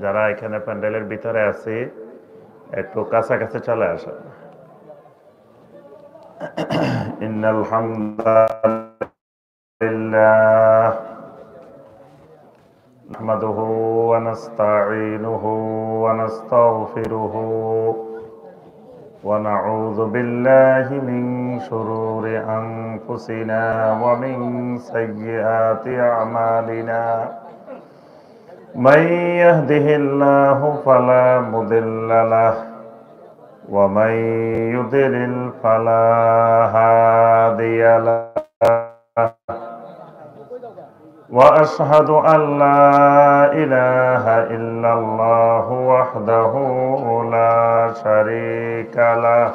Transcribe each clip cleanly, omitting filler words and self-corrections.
যারা এখানে প্যান্ডেলের ভিতরে আছি একটু কাছাকাছি চলে আসেন। ইন্নাল হামদুলিল্লাহ নাহমাদুহু ওয়া নাস্তাঈনুহু ওয়া নাস্তাগফিরুহু ওয়া নাউযু বিল্লাহি মিন শুরুরি আনফুসিনা ওয়া মিন সাইয়্যাতি আ'মালিনা। من يهده الله فلا مضل له ومن يضلل فلا هادي له وأشهد أن لا إله إلا الله وحده لا شريك له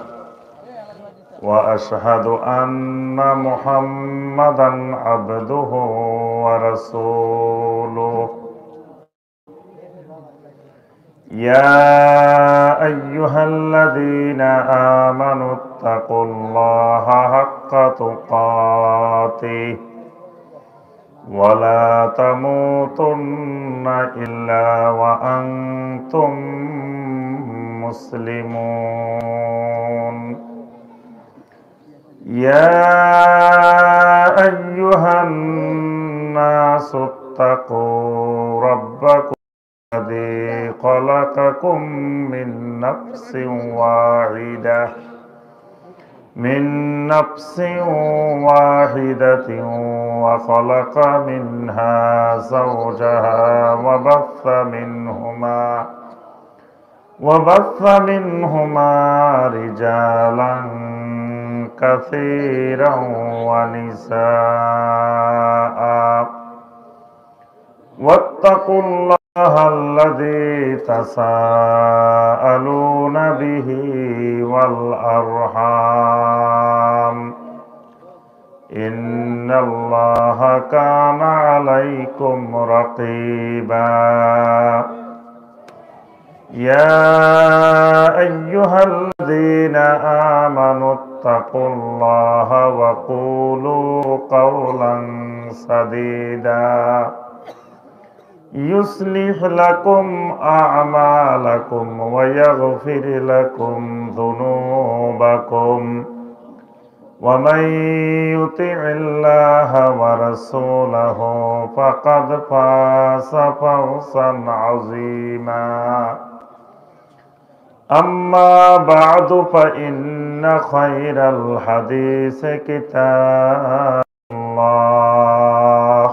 وأشهد أن محمدا عبده ورسوله يا أيها الذين آمنوا اتقوا الله حق تقاته ولا تموتن إلا وأنتم مسلمون يا أيها الناس اتقوا ربكم الذي خلقكم من نفس واحدة وخلق منها زوجها وبث منهما رجالا كثيرا ونساء واتقوا الله الذي تساءلون به والأرحام إن الله كان عليكم رقيبا يا أيها الذين آمنوا اتقوا الله وقولوا قولا سديدا يصلح لكم أعمالكم ويغفر لكم ذنوبكم ومن يطع الله ورسوله فقد فاز فوزا عظيما أما بعد فإن خير الحديث كتاب الله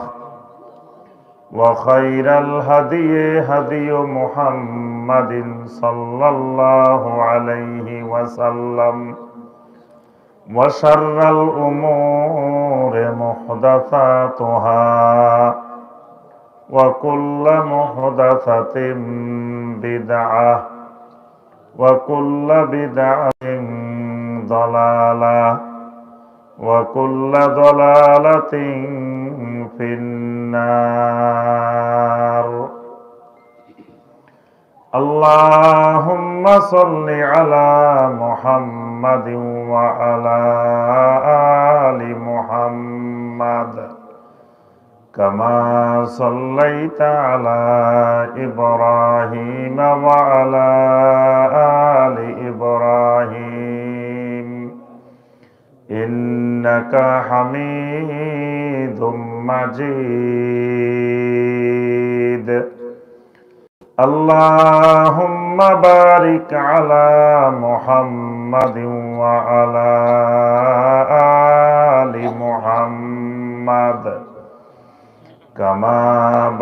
وخير الهدي هدي محمد صلى الله عليه وسلم وشر الأمور محدثاتها وكل محدثة بدعة وكل بدعة ضلالة وكل ضلالة في النار اللهم صل على محمد وعلى آل محمد كما صليت على إبراهيم وعلى آل إبراهيم إنك حميد مجيد اللهم بارك على محمد وعلى آل محمد كما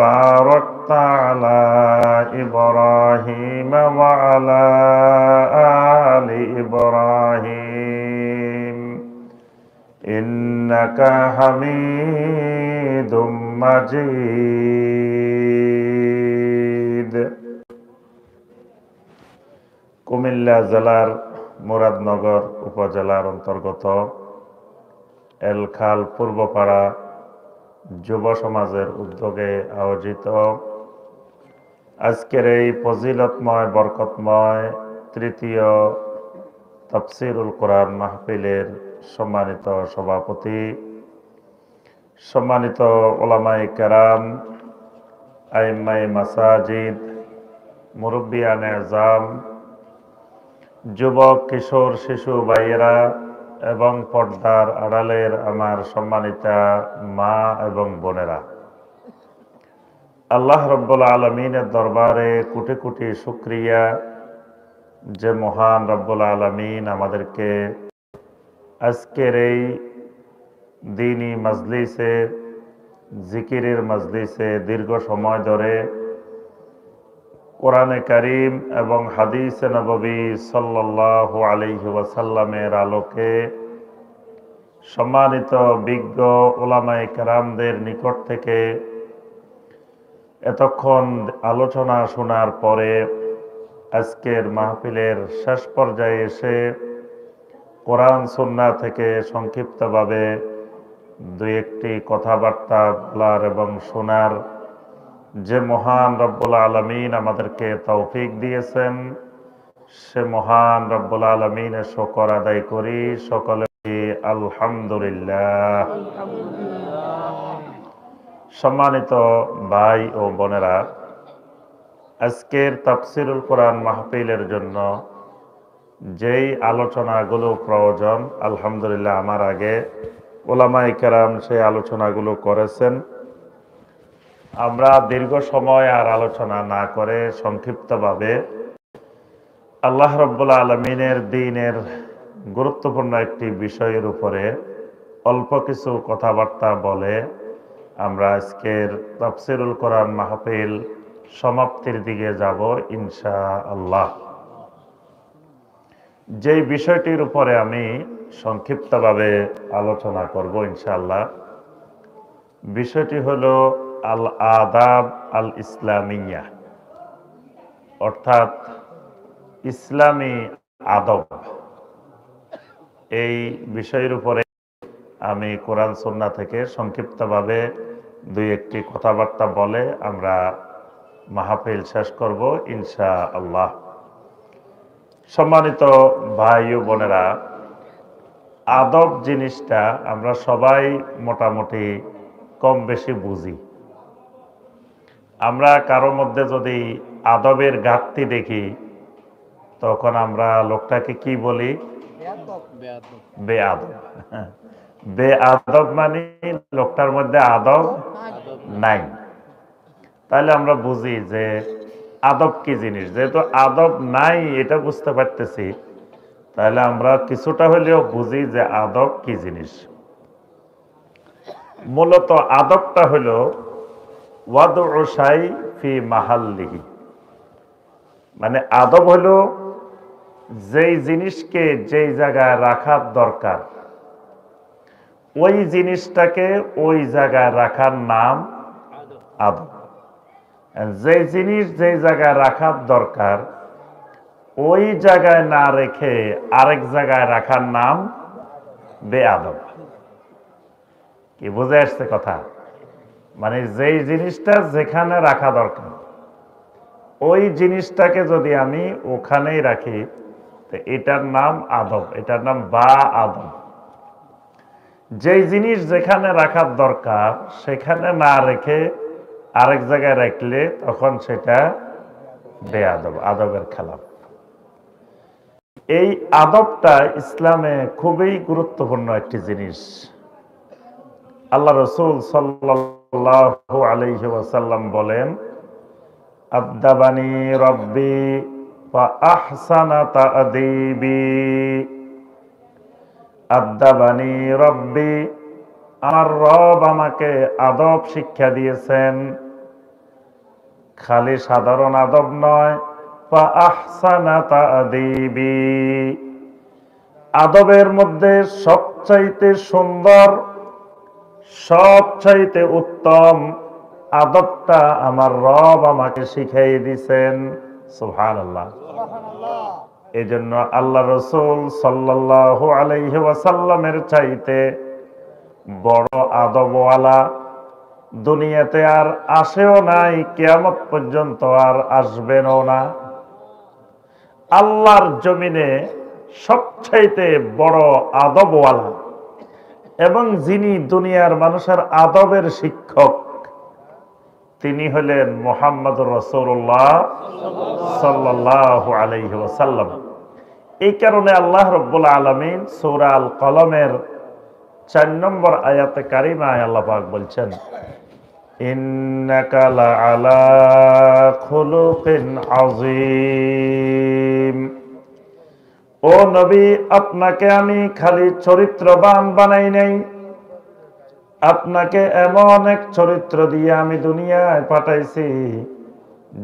باركت على إبراهيم وعلى آل إبراهيم إنك حميد مجيد কুমিল্লা জেলার মুরাদনগর উপজেলার অন্তর্গত এলখাল পূর্বপাড়া যুব সমাজের উদ্যোগে আয়োজিত আজকের এই ফজিলতময় বরকতময় তৃতীয় তাফসীরুল কোরআন মাহফিলের সম্মানিত সভাপতি, সম্মানিত উলামায়ে কেরাম, আইম্মায়ে মাসাজিদ, মুরব্বিয়ান এজাম, যুবক কিশোর শিশু ভাইয়েরা এবং পর্দার আড়ালের আমার সম্মানিতা মা এবং বোনেরা, আল্লাহ রব্বুল আলমিনের দরবারে কোটি কোটি শুকরিয়া যে মহান রব্বুল আলমিন আমাদেরকে আজকের এই দ্বীনি মজলিসে, জিকিরের মজলিসে দীর্ঘ সময় ধরে কোরআনে কারীম এবং হাদিসে নববী সাল্লাল্লাহু আলাইহি ওয়াসাল্লামের আলোকে সম্মানিত বিজ্ঞ উলামায়ে কেরামদের নিকট থেকে এতক্ষণ আলোচনা শোনার পরে আজকের মাহফিলের শেষ পর্যায়ে এসে কোরআন সুন্নাহ থেকে সংক্ষিপ্তভাবে দুই একটি কথাবার্তা বলার এবং শোনার যে মহান রব্বুল আলামিন আমাদেরকে তৌফিক দিয়েছেন, সে মহান রব্বুল আলামিনের শুকর আদায় করি সকলে আলহামদুলিল্লাহ। সম্মানিত ভাই ও বোনেরা, আজকের তাফসীরুল কোরআন মাহফিলের জন্য যেই আলোচনাগুলো প্রয়োজন, আলহামদুলিল্লাহ আমার আগে উলামায়ে কেরাম সেই আলোচনাগুলো করেছেন। আমরা দীর্ঘ সময় আর আলোচনা না করে সংক্ষিপ্তভাবে আল্লাহ রাব্বুল আলামিনের দ্বীনের গুরুত্বপূর্ণ একটি বিষয়ের উপরে অল্প কিছু কথাবার্তা বলে আমরা আজকের তাফসীরুল কোরআন মাহফিল সমাপ্তির দিকে যাব ইনশাআল্লাহ। যেই বিষয়টির উপরে আমি সংক্ষিপ্তভাবে আলোচনা করব ইনশাআল্লাহ, বিষয়টি হলো আল আদাব আল ইসলামিয়া, অর্থাৎ ইসলামী আদব। এই বিষয়ের উপরে আমি কোরআন সুন্নাহ থেকে সংক্ষিপ্তভাবে দুই একটি কথাবার্তা বলে আমরা মাহফিল শেষ করব ইনশাআল্লাহ। সম্মানিত ভাই ও বোনেরা, আদব জিনিসটা আমরা সবাই মোটামুটি কম বেশি বুঝি। আমরা কারোর মধ্যে যদি আদবের ঘাটতি দেখি তখন আমরা লোকটাকে কি বলি? বেআদব। বেআদব মানে লোকটার মধ্যে আদব নাই। তাহলে আমরা বুঝি যে আদব কি জিনিস। যেহেতু আদব নাই এটা বুঝতে পারতেছি, তাহলে আমরা কিছুটা হলেও বুঝি যে আদব কি জিনিস। মূলত আদবটা হলো ওয়াদউ শাই ফি মাহাল্লিহি, মানে আদব হলো যেই জিনিসকে যেই জায়গায় রাখার দরকার ওই জিনিসটাকে ওই জায়গায় রাখার নাম আদব। যেই জিনিস যেই জায়গায় রাখার দরকার ওই জায়গায় না রেখে আরেক জায়গায় রাখার নাম বেআদব। কি বুঝে আসছে কথা? মানে যেই জিনিসটা যেখানে রাখা দরকার ওই জিনিসটাকে যদি আমি ওখানেই রাখি তো এটার নাম আদব, এটার নাম বা আদব। যেই জিনিস যেখানে রাখার দরকার সেখানে না রেখে আরেক জায়গায় রাখলে তখন সেটা বেআদব, আদবের খেলাফ। এই আদবটা ইসলামে খুবই গুরুত্বপূর্ণ একটি জিনিস। আল্লাহ রাসূল সাল্লাল্লাহু আলাইহি ওয়াসাল্লাম বলেন, আদাবানি রব্বি ফা আহসানা তা'দীবি। আদাবানি রব্বি, আমার রব আমাকে আদব শিক্ষা দিয়েছেন। খালি সাধারণ আদব নয়, ফা আহসানা তা'দীবি, আদবের মধ্যে সবচাইতে সুন্দর, সবচাইতে উত্তম আদবটা আমার রব আমাকে শিখাই দিয়েছেন। সুবহানাল্লাহ। এই জন্য আল্লাহ রাসূল সাল্লাল্লাহু আলাইহি ওয়াসাল্লামের চাইতে বড় আদবওয়ালা দুনিয়াতে আর আসেও নাই, কিয়ামত পর্যন্ত আর আসবেনও না। আল্লাহর জমিনে সবচাইতে বড় আদবওয়ালা এবং যিনি দুনিয়ার মানুষের আদবের শিক্ষক, তিনি হলেন মুহাম্মদুর রাসূলুল্লাহ সাল্লাল্লাহু আলাইহি ওয়াসাল্লাম। এই কারণে আল্লাহ রাব্বুল আলামিন সূরা আল কলমের 4 নম্বর আয়াতে কারিমায় আল্লাহ পাক বলছেন, ইন্নাকা লাআলা খুলুকিন আযীম। ও নবী, আপনাকে আমি খালি চরিত্রবান বানাই নাই, আপনাকে এমন এক চরিত্র দিয়ে আমি দুনিয়ায় পাঠাইছি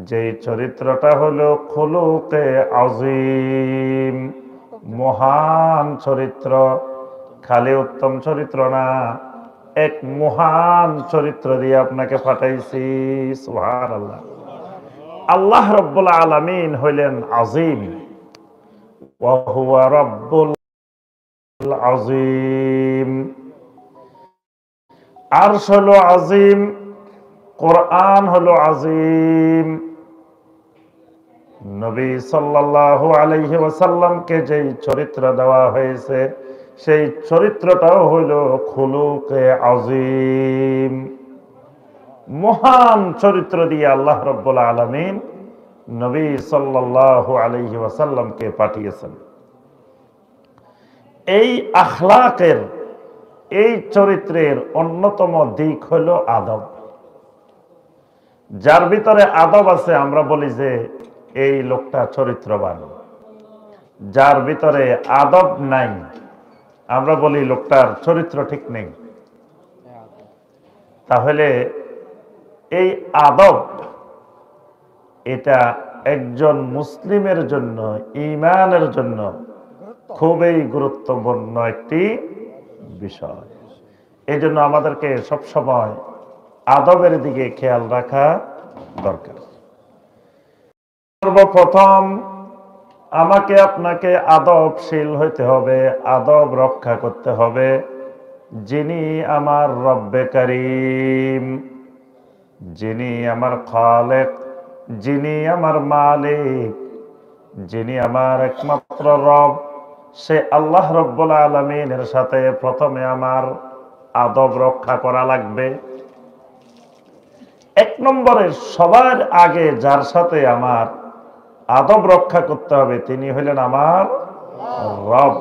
যে চরিত্রটা হলো খুলুকে আযীম, মহান চরিত্র। খালি উত্তম চরিত্র না, এক মহান চরিত্র দিয়ে আপনাকে পাঠাইছি। সুবহানাল্লাহ। আল্লাহ রাব্বুল আলামিন হইলেন আযীম, ওয়া হুয়া রাব্বুল আযীম। আরশ হলো আযীম, কোরআন হলো আযীম। নবী সাল্লাল্লাহু আলাইহি ওয়াসাল্লামকে যেই চরিত্র দেওয়া হয়েছে সেই চরিত্রটাও হলো খুলুকে আযীম, মহান চরিত্র দিয়ে আল্লাহ রাব্বুল আলামিন নবী সাল্লাল্লাহু আলাইহি ওয়াসাল্লামকে পাঠিয়েছেন। এই আখলাকের, এই চরিত্রের অন্যতম দিক হলো আদব। যার ভিতরে আদব আছে আমরা বলি যে এই লোকটা চরিত্রবান। যার ভিতরে আদব নাই আমরা বলি লোকটার চরিত্র ঠিক নেই। তাহলে এই আদব, এটা একজন মুসলিমের জন্য, ঈমানের জন্য খুবই গুরুত্বপূর্ণ একটি বিষয়। এই জন্য আমাদেরকে সবসময় আদবের দিকে খেয়াল রাখা দরকার। সর্বপ্রথম আমাকে আপনাকে আদবশীল হইতে হবে, আদব রক্ষা করতে হবে। যিনি আমার রব্বে কারীম, যিনি আমার খালেক, যিনি আমার মালিক, যিনি আমার একমাত্র রব, সে আল্লাহ রাব্বুল আলামিনের সাথে প্রথমে আমার আদব রক্ষা করা লাগবে। এক নম্বরে সবার আগে যার সাথে আমার আদব রক্ষা করতে হবে তিনি হলেন আমার রব।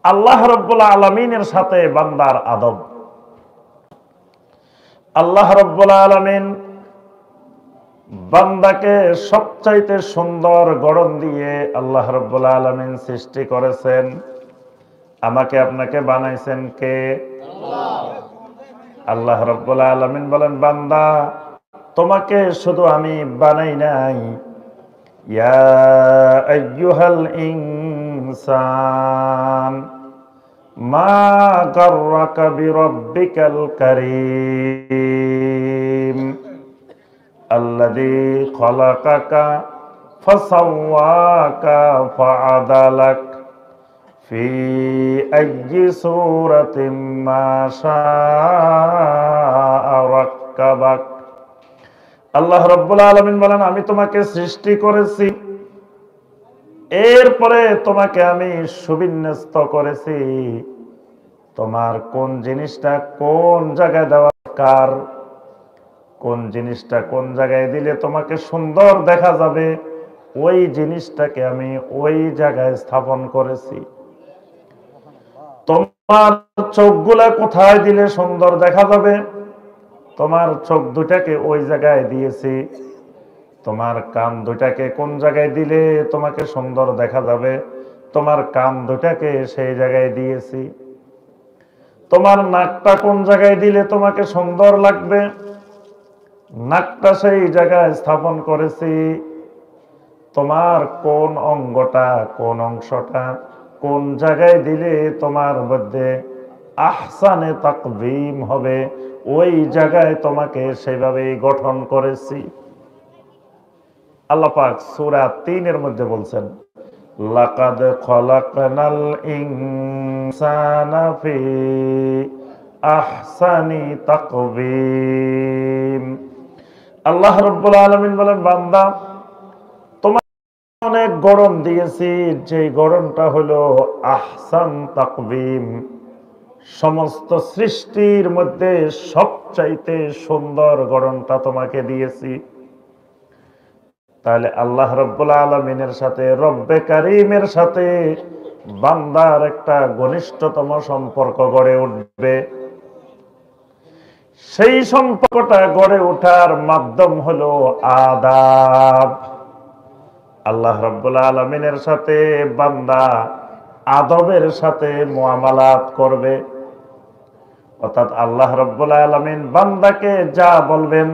আল্লাহ রাব্বুল আলামিনের সাথে বান্দার আদব। আল্লাহ রাব্বুল আলামিন বান্দাকে সবচাইতে সুন্দর গড়ন দিয়ে আল্লাহ রাব্বুল আলামিন সৃষ্টি করেছেন। আমাকে আপনাকে বানাইছেন কে? আল্লাহ রাব্বুল আলামিন বলেন, বান্দা তোমাকে শুধু আমি বানাই নাই, ইয়া আইয়ুহাল ইনসান মা গাররাকা বিরাব্বিকাল কারীম আল্লাযী খালাকাকা ফাসাওয়াকা ফাআদালাক ফি আইয়ি সূরাতিন মা শাআ রাক্কাবাক। আল্লাহ রাব্বুল আলামিন বলেন, আমি তোমাকে সৃষ্টি করেছি, এরপরে তোমাকে আমি সুবিন্যস্ত করেছি। তোমার কোন জিনিসটা কোন জায়গায় দেওয়া দরকার, কোন জিনিসটা কোন জায়গায় দিলে তোমাকে সুন্দর দেখা যাবে, ওই জিনিসটাকে আমি ওই জায়গায় স্থাপন করেছি। তোমার চোখগুলা কোথায় দিলে সুন্দর দেখা যাবে, তোমার চোখ দুটাকে ওই জায়গায় দিয়েছি। তোমার কান দুটাকে কোন জায়গায় দিলে তোমাকে সুন্দর দেখা যাবে, তোমার কান দুটাকে সেই জায়গায় দিয়েছি। তোমার নাকটা কোন জায়গায় দিলে তোমাকে সুন্দর লাগবে, নাকটা সেই জায়গায় স্থাপন করেছি। তোমার কোন অঙ্গটা, কোন অংশটা কোন জায়গায় দিলে তোমার মধ্যে আহসানে তাকবীম হবে, ওই জায়গায় তোমাকে সেভাবে গঠন করেছি। আল্লাহ পাক সূরা ৩ এর মধ্যে বলছেন, লাকাদ খলাকনাল ইনসানা ফি আহসানি তাকবীম। আল্লাহ রাব্বুল আলামিন বলেন, বান্দা তোমার অনেক গড়ন দিয়েছি, যে গড়নটা হলো আহসান তাকবীম, সমস্ত সৃষ্টির মধ্যে সবচাইতে সুন্দর গড়নটা তোমাকে দিয়েছি। তাহলে আল্লাহ রব্বুল আলামিনের সাথে, রব্বে কারীমের সাথে বান্দার একটা ঘনিষ্ঠতম সম্পর্ক গড়ে উঠবে। সেই সম্পর্কটা গড়ে ওঠার মাধ্যম হলো আদাব। আল্লাহ রব্বুল আলামিনের সাথে বান্দা আদবের সাথে মুআমালাত করবে। অর্থাৎ আল্লাহ রব্বুল আলামিন বান্দাকে যা বলবেন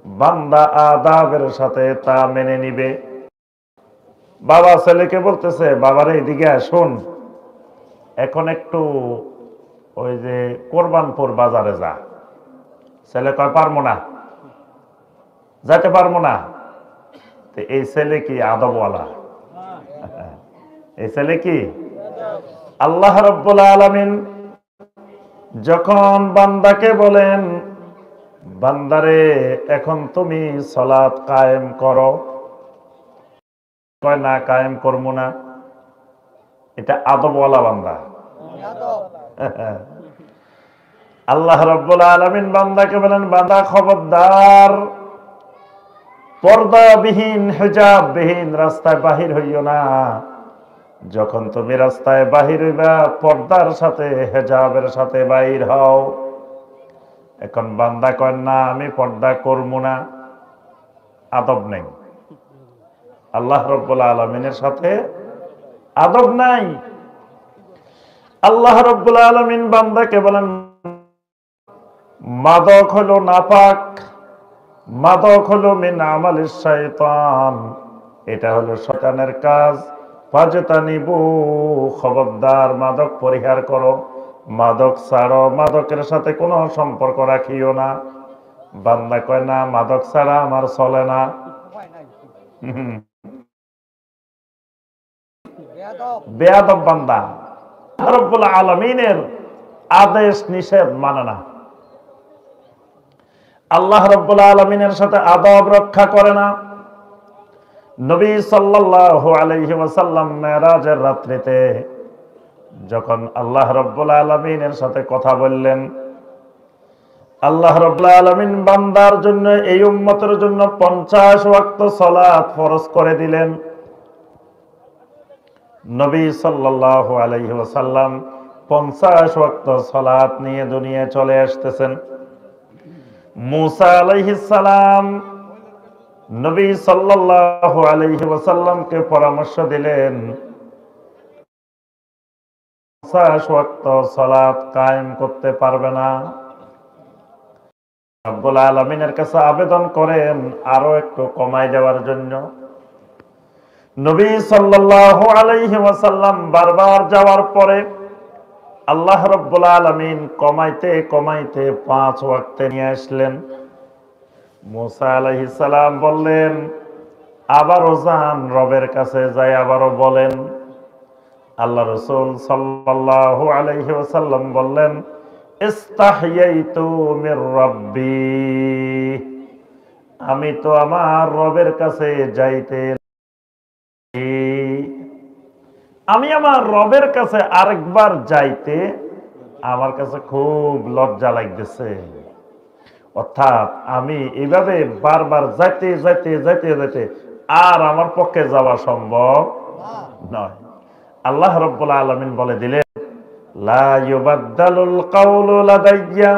বান্দা আদাবের সাথে তা মেনে নিবে। বাবা ছেলেকে বলতেছে, বাবারে এদিকে শোন, এখন একটু ওই যে কোরবানপুর বাজারে যা। ছেলে কয় পারবো না, যাইতে পারবো না। এই ছেলে কি আদবওয়ালা? এই ছেলে কি? আল্লাহ রাব্বুল আলামিন যখন বান্দাকে বলেন, বান্দারে এখন তুমি সালাত কায়েম করো, কয় না কায়েম করবো না। এটা আদবওয়ালা বান্দা। আল্লাহ রাব্বুল আলামিন বান্দাকে বলেন, বান্দা খবরদার পর্দাবিহীন হিজাববিহীন রাস্তায় বাহির হইও না। যখন তুমি রাস্তায় বাহির হইবা পর্দার সাথে হিজাবের সাথে বাহির হও। এখন বান্দা কয় না আমি পর্দা করবো না, আদব নেই। আল্লাহ রাব্বুল আলামিনের সাথে আদব নাই। আল্লাহ রাব্বুল আলামিন বান্দাকে বলেন, মাদক হলো নাপাক, মাদক হলো মিন আমালিশ শাইতান, এটা হলো শয়তানের কাজ। ফাজতানিবু, খবরদার মাদক পরিহার করো, মাদক ছাড়ো, মাদকের সাথে কোনো সম্পর্ক রাখিও না। বান্দা কয় না মাদক ছাড়া আমার চলে না। বেয়াদব বান্দা, রব্বুল আলামিনের আদেশ নিষেধ মানে না। আল্লাহ রাব্বুল আলামিনের সাথে আদব রক্ষা করে না। নবী সাল্লাল্লাহু আলাইহি ওয়াসাল্লাম মেরাজের রাত্রিতে যখন আল্লাহ রাব্বুল আলামিনের সাথে কথা বললেন, আল্লাহ রাব্বুল আলামিন বান্দার জন্য, এই উম্মতের জন্য 50 ওয়াক্ত সালাত ফরজ করে দিলেন। নবী সাল্লাল্লাহু আলাইহি ওয়াসাল্লাম 50 ওয়াক্ত সালাত নিয়ে দুনিয়ায় চলে আসতেছেন। মুসা আলাইহিস সালাম নবী সাল্লাল্লাহু আলাইহি ওয়াসাল্লামকে পরামর্শ দিলেন 50 ওয়াক্ত সালাত কায়েম করতে পারবে না। রব্বুল আলামিনের কাছে আবেদন করেন আরো একটু কমায় দেওয়ার জন্য। নবী সাল্লাল্লাহু আলাইহি ওয়াসাল্লাম বারবার যাওয়ার পরে আল্লাহ রাব্বুল আলামিন কমাইতে কমাইতে 5 ওয়াক্তে নিয়ে আসলেন। মুসা আলাইহিস সালাম বললেন, আবারও যান, রবের কাছে যাই আবারও বলেন। আল্লাহ রাসূল সাল্লাল্লাহু আলাইহি ওয়াসাল্লাম বললেন, ইস্তাহইয়াইতু মির রাব্বি, আমি তো আমার রবের কাছে যাইতে, আমি আমার রবের কাছে আরেকবার যাইতে আমার কাছে খুব লজ্জা লাগতেছে। অর্থাৎ আমি এইভাবে বারবার যাইতে যাইতে যাইতে যাইতে আর আমার পক্ষে যাওয়া সম্ভব নয়। আল্লাহ রাব্বুল আলামিন বলে দিলেন, লা ইউবাদদালুল কাউলু লাদাইয়া,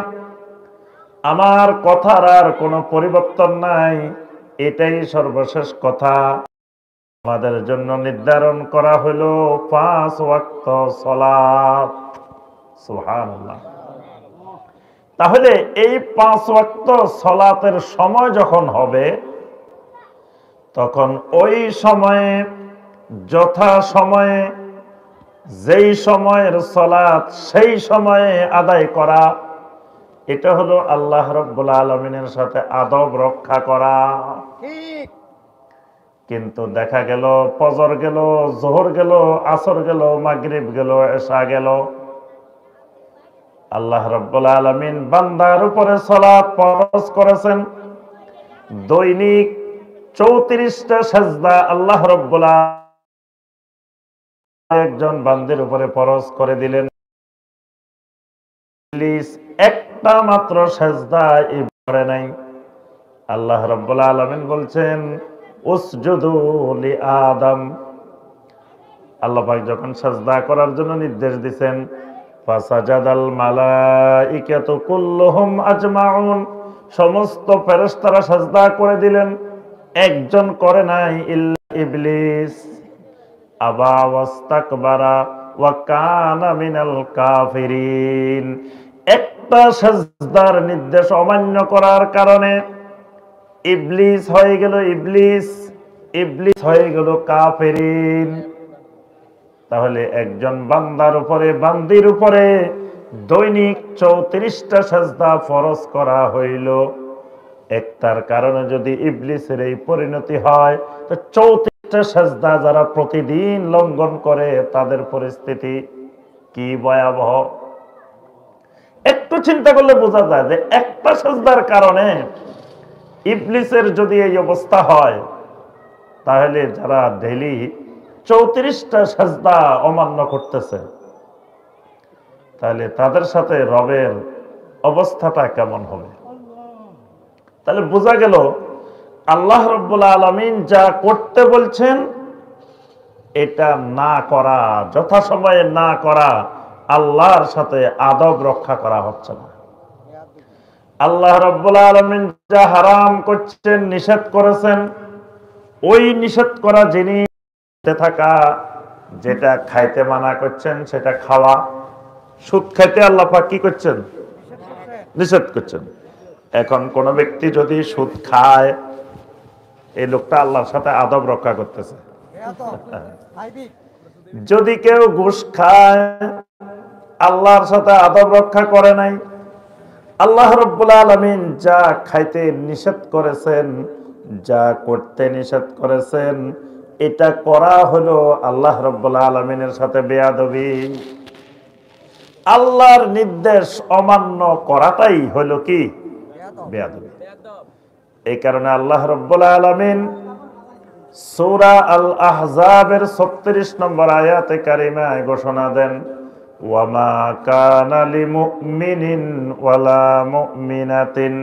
আমার কথার আর কোনো পরিবর্তন নাই, এটাই সর্বশেষ কথা। আমাদের জন্য নির্ধারণ করা হলো 5 ওয়াক্ত সালাত। সুবহানাল্লাহ। তাহলে এই 5 ওয়াক্ত সালাতের সময় যখন হবে তখন ওই সময়ে যথা সময়ে যেই সময়ের সালাত সেই সময়ে আদায় করা, এটা হলো আল্লাহ রাব্বুল আলামিনের সাথে আদব রক্ষা করা। কিন্তু দেখা গেল ফজর গেল, যোহর গেল, আসর গেল, মাগরিব গেল, এশা গেল, আল্লাহ রাব্বুল আলামিন বান্দার উপরে সালাত ফরজ করেছেন। দৈনিক 34টা সিজদা আল্লাহ রাব্বুল আলামিন একজন বান্দার উপরে ফরজ করে দিলেন। ইবলিস একটা মাত্র সেজদা করে নাই। আল্লাহ রাব্বুল আলামিন বলছেন উসজুদু লি আদম। আল্লাহ পাক যখন সেজদা করার জন্য নির্দেশ দিবেন, ফাসাজাদাল মালাইকাতু কুল্লুহুম আজমাউন, সমস্ত ফেরেশতারা সেজদা করে দিলেন, একজন করে নাই ইল্লা ইবলিস। আবা ওয়াস্তাকবারা ওয়া কানা মিনাল কাফিরিন। একটা সেজদার নির্দেশ অমান্য করার কারণে ইবলিস হয়ে গেল ইবলিস হয়ে গেল কাফিরিন। তাহলে একজন বান্দার উপরে, বান্দির উপরে দৈনিক 34টা সেজদা ফরজ করা হইল। একটার কারণে যদি ইবলিসের এই পরিণতি হয়, তো 34টা সেজদা যারা প্রতিদিন লঙ্ঘন করে তাদের পরিস্থিতি কি ভয়াবহ। একটু চিন্তা করলে বোঝা যায় যে একটা সেজদার কারণে ইবলিসের যদি এই অবস্থা হয়, তাহলে যারা ডেইলি 34টা সেজদা অমান্য করতেছে, তাহলে তাদের সাথে রবের অবস্থাটা কেমন হবে। তাহলে বোঝা গেল আল্লাহ রাব্বুল আলামিন যা করতে বলছেন এটা না করা, যথাসময়ে না করা, আল্লাহর সাথে আদব রক্ষা করা হচ্ছে না। আল্লাহ রাব্বুল আলামিন যা হারাম করছেন, নিষেধ করেছেন, ওই নিষেধ করা জিনিস থাকা, যেটা খাইতে মানা করছেন সেটা খাওয়া। সুদ খাইতে আল্লাহ পাক কি করছেন? নিষেধ করছেন। এখন কোন ব্যক্তি যদি সুদ খায়, এই লোকটা আল্লাহর সাথে আদব রক্ষা করতেছে। যদি কেউ ঘুষ খায়, আল্লাহর সাথে আদব রক্ষা করে নাই। আল্লাহ রাব্বুল আলামিন যা খাইতে নিষেধ করেছেন, যা করতে নিষেধ করেছেন, এটা করা হলো আল্লাহ রাব্বুল আলামিনের সাথে বেয়াদবি। আল্লাহর নির্দেশ অমান্য করাটাই হলো কি? বেয়াদবি। এই কারণে আল্লাহ রাব্বুল আলামিন সূরা আল আহজাবের 36 নম্বর আয়াতে কারিমায় ঘোষণা দেন, ওয়ামা কানা লিমুমিনিন ওয়ালা মুমিনাতিন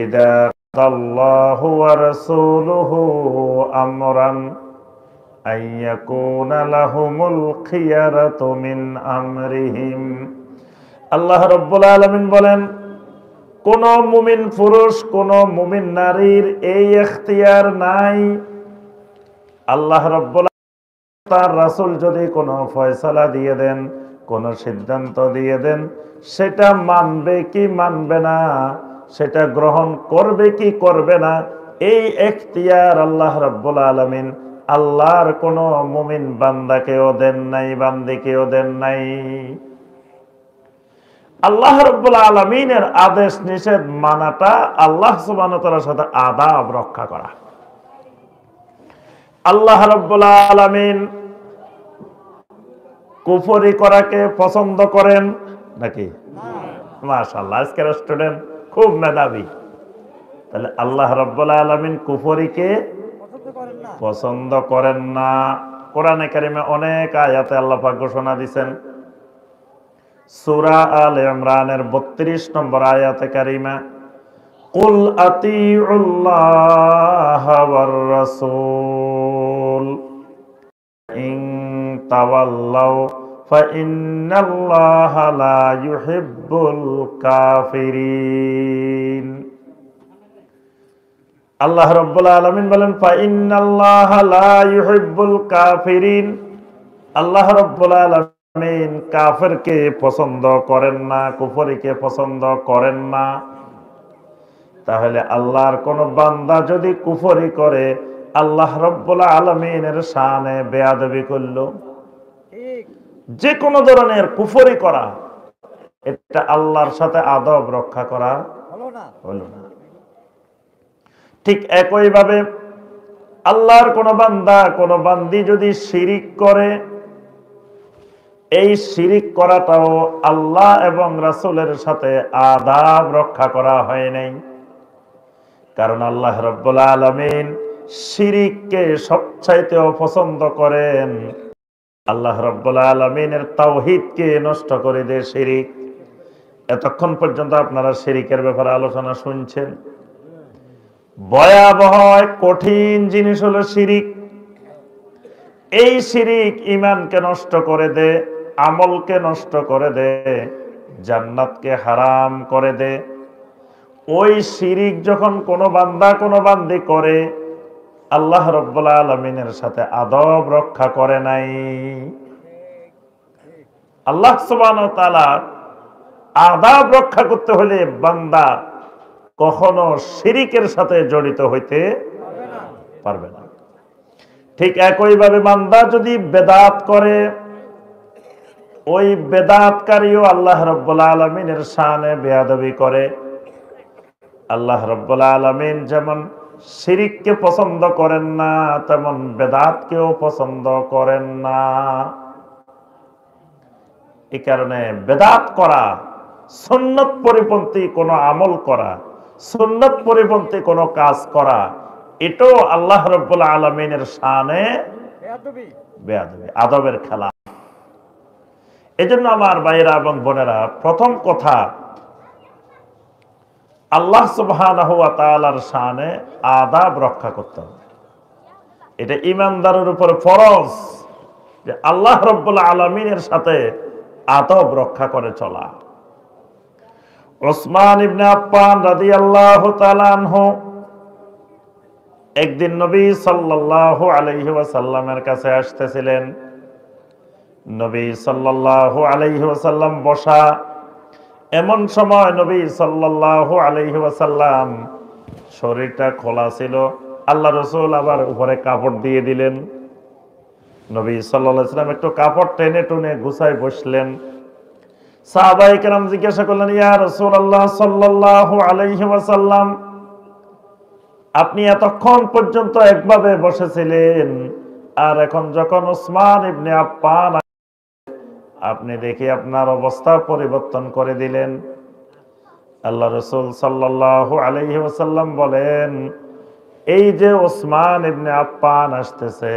ইযা আল্লাহু ওয়া রাসূলুহু আমরান আইয়াকুনা লাহুমুল খিয়ারাতু মিন আমরিহিম। আল্লাহ রাব্বুল আলামিন বলেন, কোন মুমিন পুরুষ, কোন মুমিন নারীর এই এখতিয়ার নাই। আল্লাহ রাব্বুল আলামিন তার রাসূল যদি কোনো ফয়সালা দিয়ে দেন, কোন সিদ্ধান্ত দিয়ে দেন, সেটা মানবে কি মানবে না, সেটা গ্রহণ করবে কি করবে না, এই এখতিয়ার আল্লাহ রাব্বুল আলামিন আল্লাহর কোন মুমিন বান্দাকেও দেন নাই, বান্দিকেও দেন নাই। আল্লাহ রাব্বুল আলামিনের আদেশ নিষেধ মানাটা আল্লাহ সুবহানাহু ওয়া তাআলার সাথে আদাব রক্ষা করা। আল্লাহ রাব্বুল আলামিন কুফরি করাকে পছন্দ করেন নাকি? মাশাআল্লাহ, আজকের স্টুডেন্ট খুব মেধাবী। তাহলে আল্লাহ রাব্বুল আলামিন কুফরিকে পছন্দ করেন না। কোরআনে কারিমে অনেক আয়াতে আল্লাহ পাক ঘোষণা দিবেন। সূরা আলে ইমরানের 32 নম্বর আয়াতে কারিমা, কুল আতিউল্লাহা ওয়ার রাসূল ইন তাওয়াল্লাউ ফাইন্নাল্লাহা লা ইউহিব্বুল কাফিরিন। আল্লাহ রাব্বুল আলামিন বলেন, ফাইন্নাল্লাহা লা ইউহিব্বুল কাফিরিন। আল্লাহ রাব্বুল আলামিন কাফেরকে পছন্দ করেন না, কুফরিকে পছন্দ করেন না। তাহলে আল্লাহর কোন বান্দা যদি কুফরি করে, আল্লাহ রাব্বুল আলামিনের শানে বেয়াদবি করলো। যে কোনো ধরনের কুফরি করা, এটা আল্লাহর সাথে আদব রক্ষা করা হলো না। ঠিক একই ভাবে আল্লাহর কোন বান্দা, কোন বান্দি যদি শিরিক করে, এই শিরিক করাটাও আল্লাহ এবং রাসূলের সাথে আদাব রক্ষা করা হয় নাই। কারণ আল্লাহ রাব্বুল আলামিন শিরিককে সবচাইতে অপছন্দ করেন। আল্লাহ রাব্বুল আলামিনের তাওহীদকে নষ্ট করে দেয় শিরিক। এতক্ষণ পর্যন্ত আপনারা শিরিকের ব্যাপারে আলোচনা শুনছেন। ভয়াবহ কঠিন জিনিস হলো শিরিক। এই শিরিক ঈমানকে নষ্ট করে দেয়, আমলকে নষ্ট করে দেয়, জান্নাতকে হারাম করে দেয়। ওই শিরিক যখন কোনো বান্দা কোনো বান্দি করে, আল্লাহ রাব্বুল আলামিনের সাথে আদব রক্ষা করে নাই। আল্লাহ সুবহানাহু ওয়া তাআলা আদব রক্ষা করতে হলে বান্দা কখনো শিরিকের সাথে জড়িত হইতে পারবে না। ঠিক একইভাবে বান্দা যদি বেদাত করে, ওই বেদাতকারীও আল্লাহ রাব্বুল আলামিনের শানে বেয়াদবি করে। আল্লাহ রাব্বুল আলামিন যেমন শিরিককে পছন্দ করেন না, তেমন বেদাতকেও পছন্দ করেন না। এই কারণে বেদাত করা, সুন্নত পরিপন্থী কোনো আমল করা, সুন্নত পরিপন্থী কোনো কাজ করা, এটাও আল্লাহ রাব্বুল আলামিনের শানে বেয়াদবি, আদবের খেলা। এজন্য আমার ভাইয়েরা এবং বোনেরা, প্রথম কথা আল্লাহ সুবহানাহু ওয়া তাআলার শানে আদাব রক্ষা করতে হবে। এটা ঈমানদারের উপর ফরজ যে আল্লাহ রাব্বুল আলামিনের সাথে আদব রক্ষা করে চলা। ওসমান ইবনে আফফান রাদিয়াল্লাহু তাআলা আনহু একদিন নবী সাল্লাল্লাহু আলাইহি ওয়াসাল্লামের কাছে আসতেছিলেন। নবী সাল্লাল্লাহু আলাইহি ওয়াসাল্লাম বসা। এমন সময় নবী সাল্লাল্লাহু আলাইহি ওয়াসাল্লাম শরীরটা খোলা ছিল, আল্লাহ রাসূল আবার উপরে কাপড় দিয়ে দিলেন। নবী সাল্লাল্লাহু আলাইহি ওয়াসাল্লাম একটু কাপড় টেনে টুনে গুছায় বসলেন। সাহাবায়ে কেরাম জিজ্ঞাসা করলেন, ইয়া রাসূলুল্লাহ সাল্লাল্লাহু আলাইহি ওয়াসাল্লাম, আপনি এতক্ষণ পর্যন্ত একভাবে বসেছিলেন, আর এখন যখন ওসমান ইবনে আফফান আপনি দেখি আপনার অবস্থা পরিবর্তন করে দিলেন। আল্লাহ রাসূল সাল্লাল্লাহু আলাইহি ওয়াসাল্লাম বলেন, এই যে ওসমান ইবনে আফফান আসতেছে,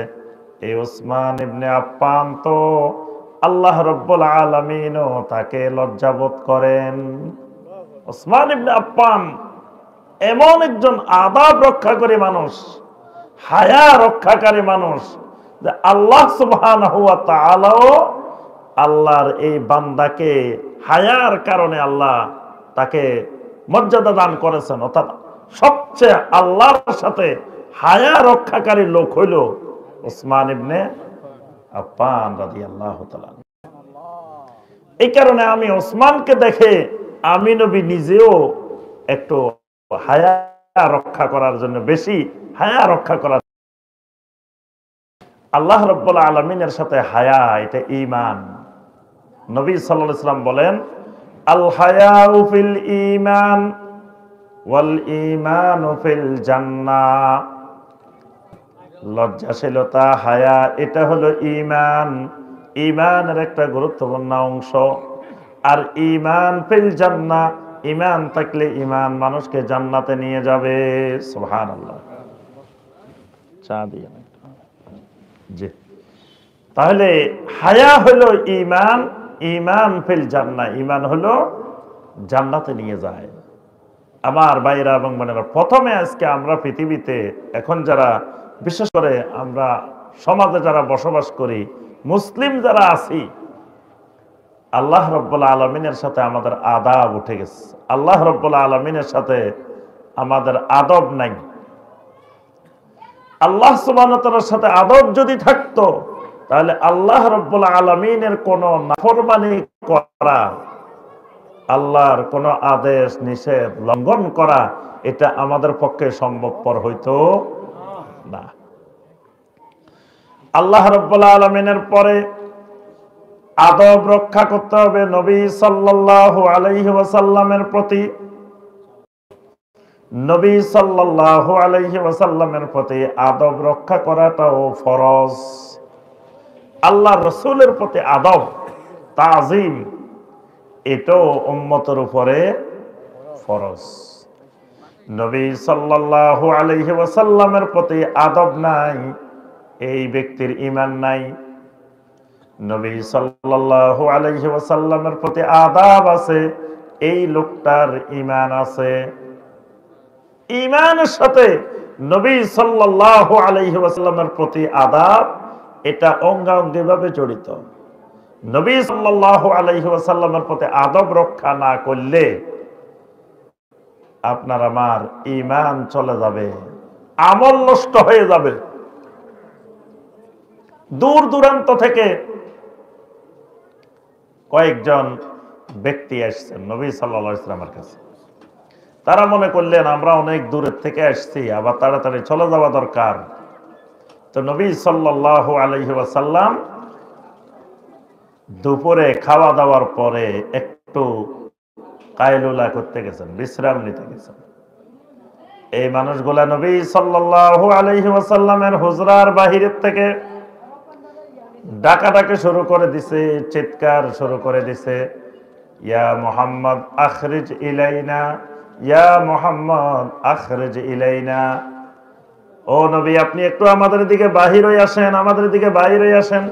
এই ওসমান ইবনে আফফান তো আল্লাহ রাব্বুল আলামিনও তাকে লজ্জাবোধ করেন। ওসমান ইবনে আফফান এমন একজন আদব রক্ষাকারী মানুষ, হায়া রক্ষাকারী মানুষ, যে আল্লাহ সুবহানাহু ওয়া তাআলাও আল্লাহর এই বান্দাকে হায়ার কারণে আল্লাহ তাকে মর্যাদা দান করেছেন। অর্থাৎ সবচেয়ে আল্লাহর সাথে হায়া রক্ষাকারী লোক হইল ওসমান ইবনে আফফান রাদিয়াল্লাহু তাআলা। এই কারণে আমি ওসমানকে দেখে আমি নবী নিজেও একটু হায়া রক্ষা করার জন্য, বেশি হায়া রক্ষা করার। আল্লাহ রাব্বুল আলামিনের সাথে হায়া, এটা ঈমান। নবী সাল্লাল্লাহু আলাইহি ওয়াসাল্লাম বলেন, আল হায়াউ ফিল ঈমান ওয়াল ঈমানু ফিল জান্নাহ। লজ্জাশীলতা, হায়া, এটা হলো ঈমান, ঈমানের একটা গুরুত্বপূর্ণ অংশ। আর ঈমান ফিল জান্নাহ, ঈমান থাকলে ঈমান মানুষকে জান্নাতে নিয়ে যাবে। সুবহানাল্লাহ। চা দিয়ে জি। তাহলে হায়া হলো ঈমান, ঈমান ফিল জান্নাহ, ঈমান হলো জান্নাতে নিয়ে যায়। আমার ভাইরা এবং বোনেরা, প্রথমে আজকে আমরা পৃথিবীতে এখন যারা, বিশেষ করে আমরা সমাজে যারা বসবাস করি, মুসলিম যারা আছি, আল্লাহ রাব্বুল আলামিনের সাথে আমাদের আদাব উঠে গেছে। আল্লাহ রাব্বুল আলামিনের সাথে আমাদের আদব নাই। আল্লাহ সুবহানাহু ওয়া তাআলার সাথে আদব যদি থাকতো, তাহলে আল্লাহ রাব্বুল আলামিনের কোন নাফরমানি করা, আল্লাহর কোন আদেশ নিষেধ লঙ্ঘন করা, এটা আমাদের পক্ষে সম্ভবপর হইতো না। আল্লাহ রাব্বুল আলামিনের পরে আদব রক্ষা করতে হবে নবী সাল্লাল্লাহু আলাইহি ওয়াসাল্লামের প্রতি। নবী সাল্লাল্লাহু আলাইহি ওয়াসাল্লামের প্রতি আদব রক্ষা করাটাও ফরজ। আল্লাহ রাসূলের প্রতি আদব, তাজিম, এটাও উম্মতের উপরে ফরজ। নবী সাল্লাল্লাহু আলাইহি ওয়াসাল্লামের প্রতি আদব নাই, এই ব্যক্তির ঈমান নাই। নবী সাল্লাল্লাহু আলাইহি ওয়াসাল্লামের প্রতি আদব আছে, এই লোকটার ঈমান আছে। ঈমানের সাথে নবী সাল্লাল্লাহু আলাইহি ওয়াসাল্লামের প্রতি আদব, এটা অঙ্গাঙ্গিভাবে জড়িত। নবী সাল্লাল্লাহু আলাইহি ওয়াসাল্লামের প্রতি আদব রক্ষা না করলে আপনার আমার ঈমান চলে যাবে, আমল নষ্ট হয়ে যাবে। দূর দূরান্ত থেকে কয়েকজন ব্যক্তি আসছেন নবী সাল্লাল্লাহু আলাইহি ওয়াসাল্লামের কাছে। তারা মনে করলেন আমরা অনেক দূরের থেকে আসছি, আবার তাড়াতাড়ি চলে যাওয়া দরকার। তো নবী সাল্লাল্লাহু আলাইহি ওয়াসাল্লাম দুপুরে খাওয়া দাওয়ার পরে একটু কায়লুলা করতে গেছেন, বিশ্রাম নিতে গেছেন। এই মানুষগুলা নবী সাল্লাল্লাহু আলাইহি ওয়াসাল্লামের হুজরার বাহিরের থেকে ডাকাডাকি শুরু করে দিছে, চিৎকার শুরু করে দিছে, ইয়া মুহাম্মদ আখরিজ ইলাইনা, ইয়া মুহাম্মদ আখরিজ ইলাইনা। ও নবী, আপনি একটু আমাদের দিকে বাহির হয়ে আসেন, আমাদের দিকে বাহির হয়ে আসেন,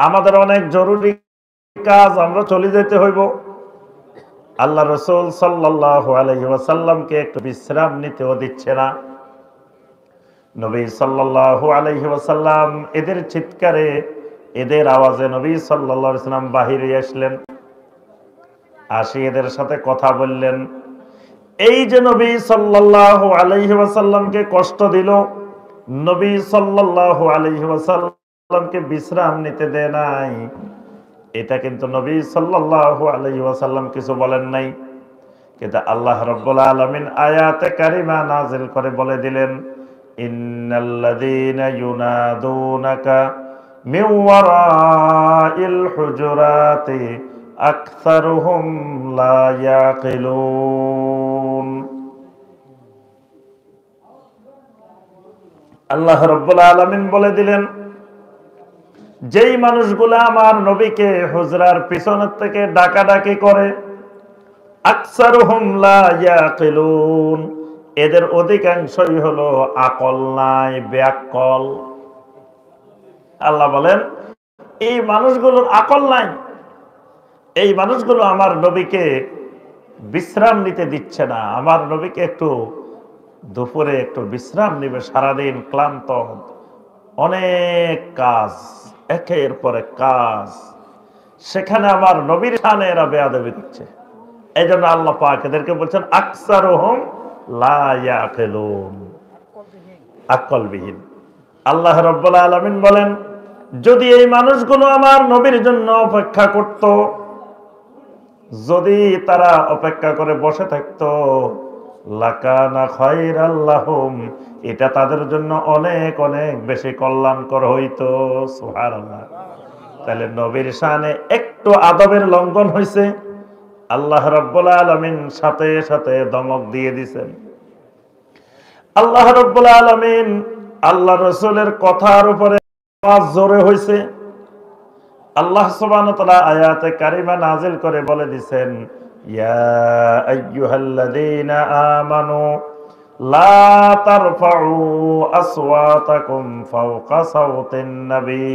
আমাদের অনেক জরুরি কাজ, আমরা চলে যেতে হইব। আল্লাহ রাসূল সাল্লাল্লাহু আলাইহি ওয়াসাল্লামকে একটু বিশ্রাম নিতেও দিচ্ছে না। নবী সাল্লাল্লাহু আলাইহি ওয়াসাল্লাম এদের চিৎকারে, এদের আওয়াজে নবী সাল্লাল্লাহু আলাইহি ওয়াসাল্লাম বাহিরে আসলেন, আসি এদের সাথে কথা বললেন। এই যে নবী সাল্লাল্লাহু আলাইহি ওয়াসাল্লামকে কষ্ট দিল, নবী সাল্লাল্লাহু আলাইহি ওয়াসাল্লামকে বিশ্রাম নিতে দেয় নাই, এটা কিন্তু নবী সাল্লাল্লাহু আলাইহি ওয়াসাল্লাম কিছু বলেন নাই। কিন্তু আল্লাহ রাব্বুল আলামিন আয়াতে কারিমা নাযিল করে বলে দিলেন, ইন্নাল্লাযীনা ইউনাদুনাকা মিন ওয়ারাইল হুজুরাতি আকসারুহুম লা ইয়াকিলুন। আল্লাহ রাব্বুল আলামিন বলে দিলেন, যেই মানুষগুলো আমার নবীকে হুজরার পিছনের থেকে ডাকাডাকি করে, আকসারুহুম লা ইয়াকিলুন, এদের অধিকাংশই হলো আকল নাই, বেয়াক্কল। আল্লাহ বলেন এই মানুষগুলোর আকল নাই, এই মানুষগুলো আমার নবীকে বিশ্রাম নিতে দিচ্ছে না। আমার নবীকে একটু দুপুরে একটু বিশ্রাম নিবে, সারাদিন ক্লান্ত, অনেক কাজ, একের পর এক কাজ, সেখানে আমার নবীর শানে এরা বেয়াদবি করছে। এই জন্য আল্লাহ পাক এদেরকে বলছেন আকসারুহুম লা ইয়াকিলুন, আকলবিহীন। আল্লাহ রাব্বুল আলামিন বলেন, যদি এই মানুষগুলো আমার নবীর জন্য অপেক্ষা করত, যদি তারা অপেক্ষা করে বসে থাকতো, লাকানা খায়রাল লাহুম, এটা তাদের জন্য অনেক অনেক বেশি কল্যাণকর হইতো। সুবহানাল্লাহ। তাহলে নবীর শানে একটু আদবের লঙ্ঘন হয়েছে, আল্লাহ রাব্বুল আলামিন সাথে সাথে ধমক দিয়ে দিবেন। আল্লাহ রাব্বুল আলামিন আল্লাহ রাসূলের কথার উপরে আওয়াজ জোরে হয়েছে। আল্লাহ সুবহানাহু ওয়া তাআলা আয়াতে কারিমা নাযিল করে বলে দিবেন, ইয়া আইয়ুহাল্লাযীনা আমানু লা তারফাউ আসওয়াতাকুম ফাওকা সাওতিন নবী।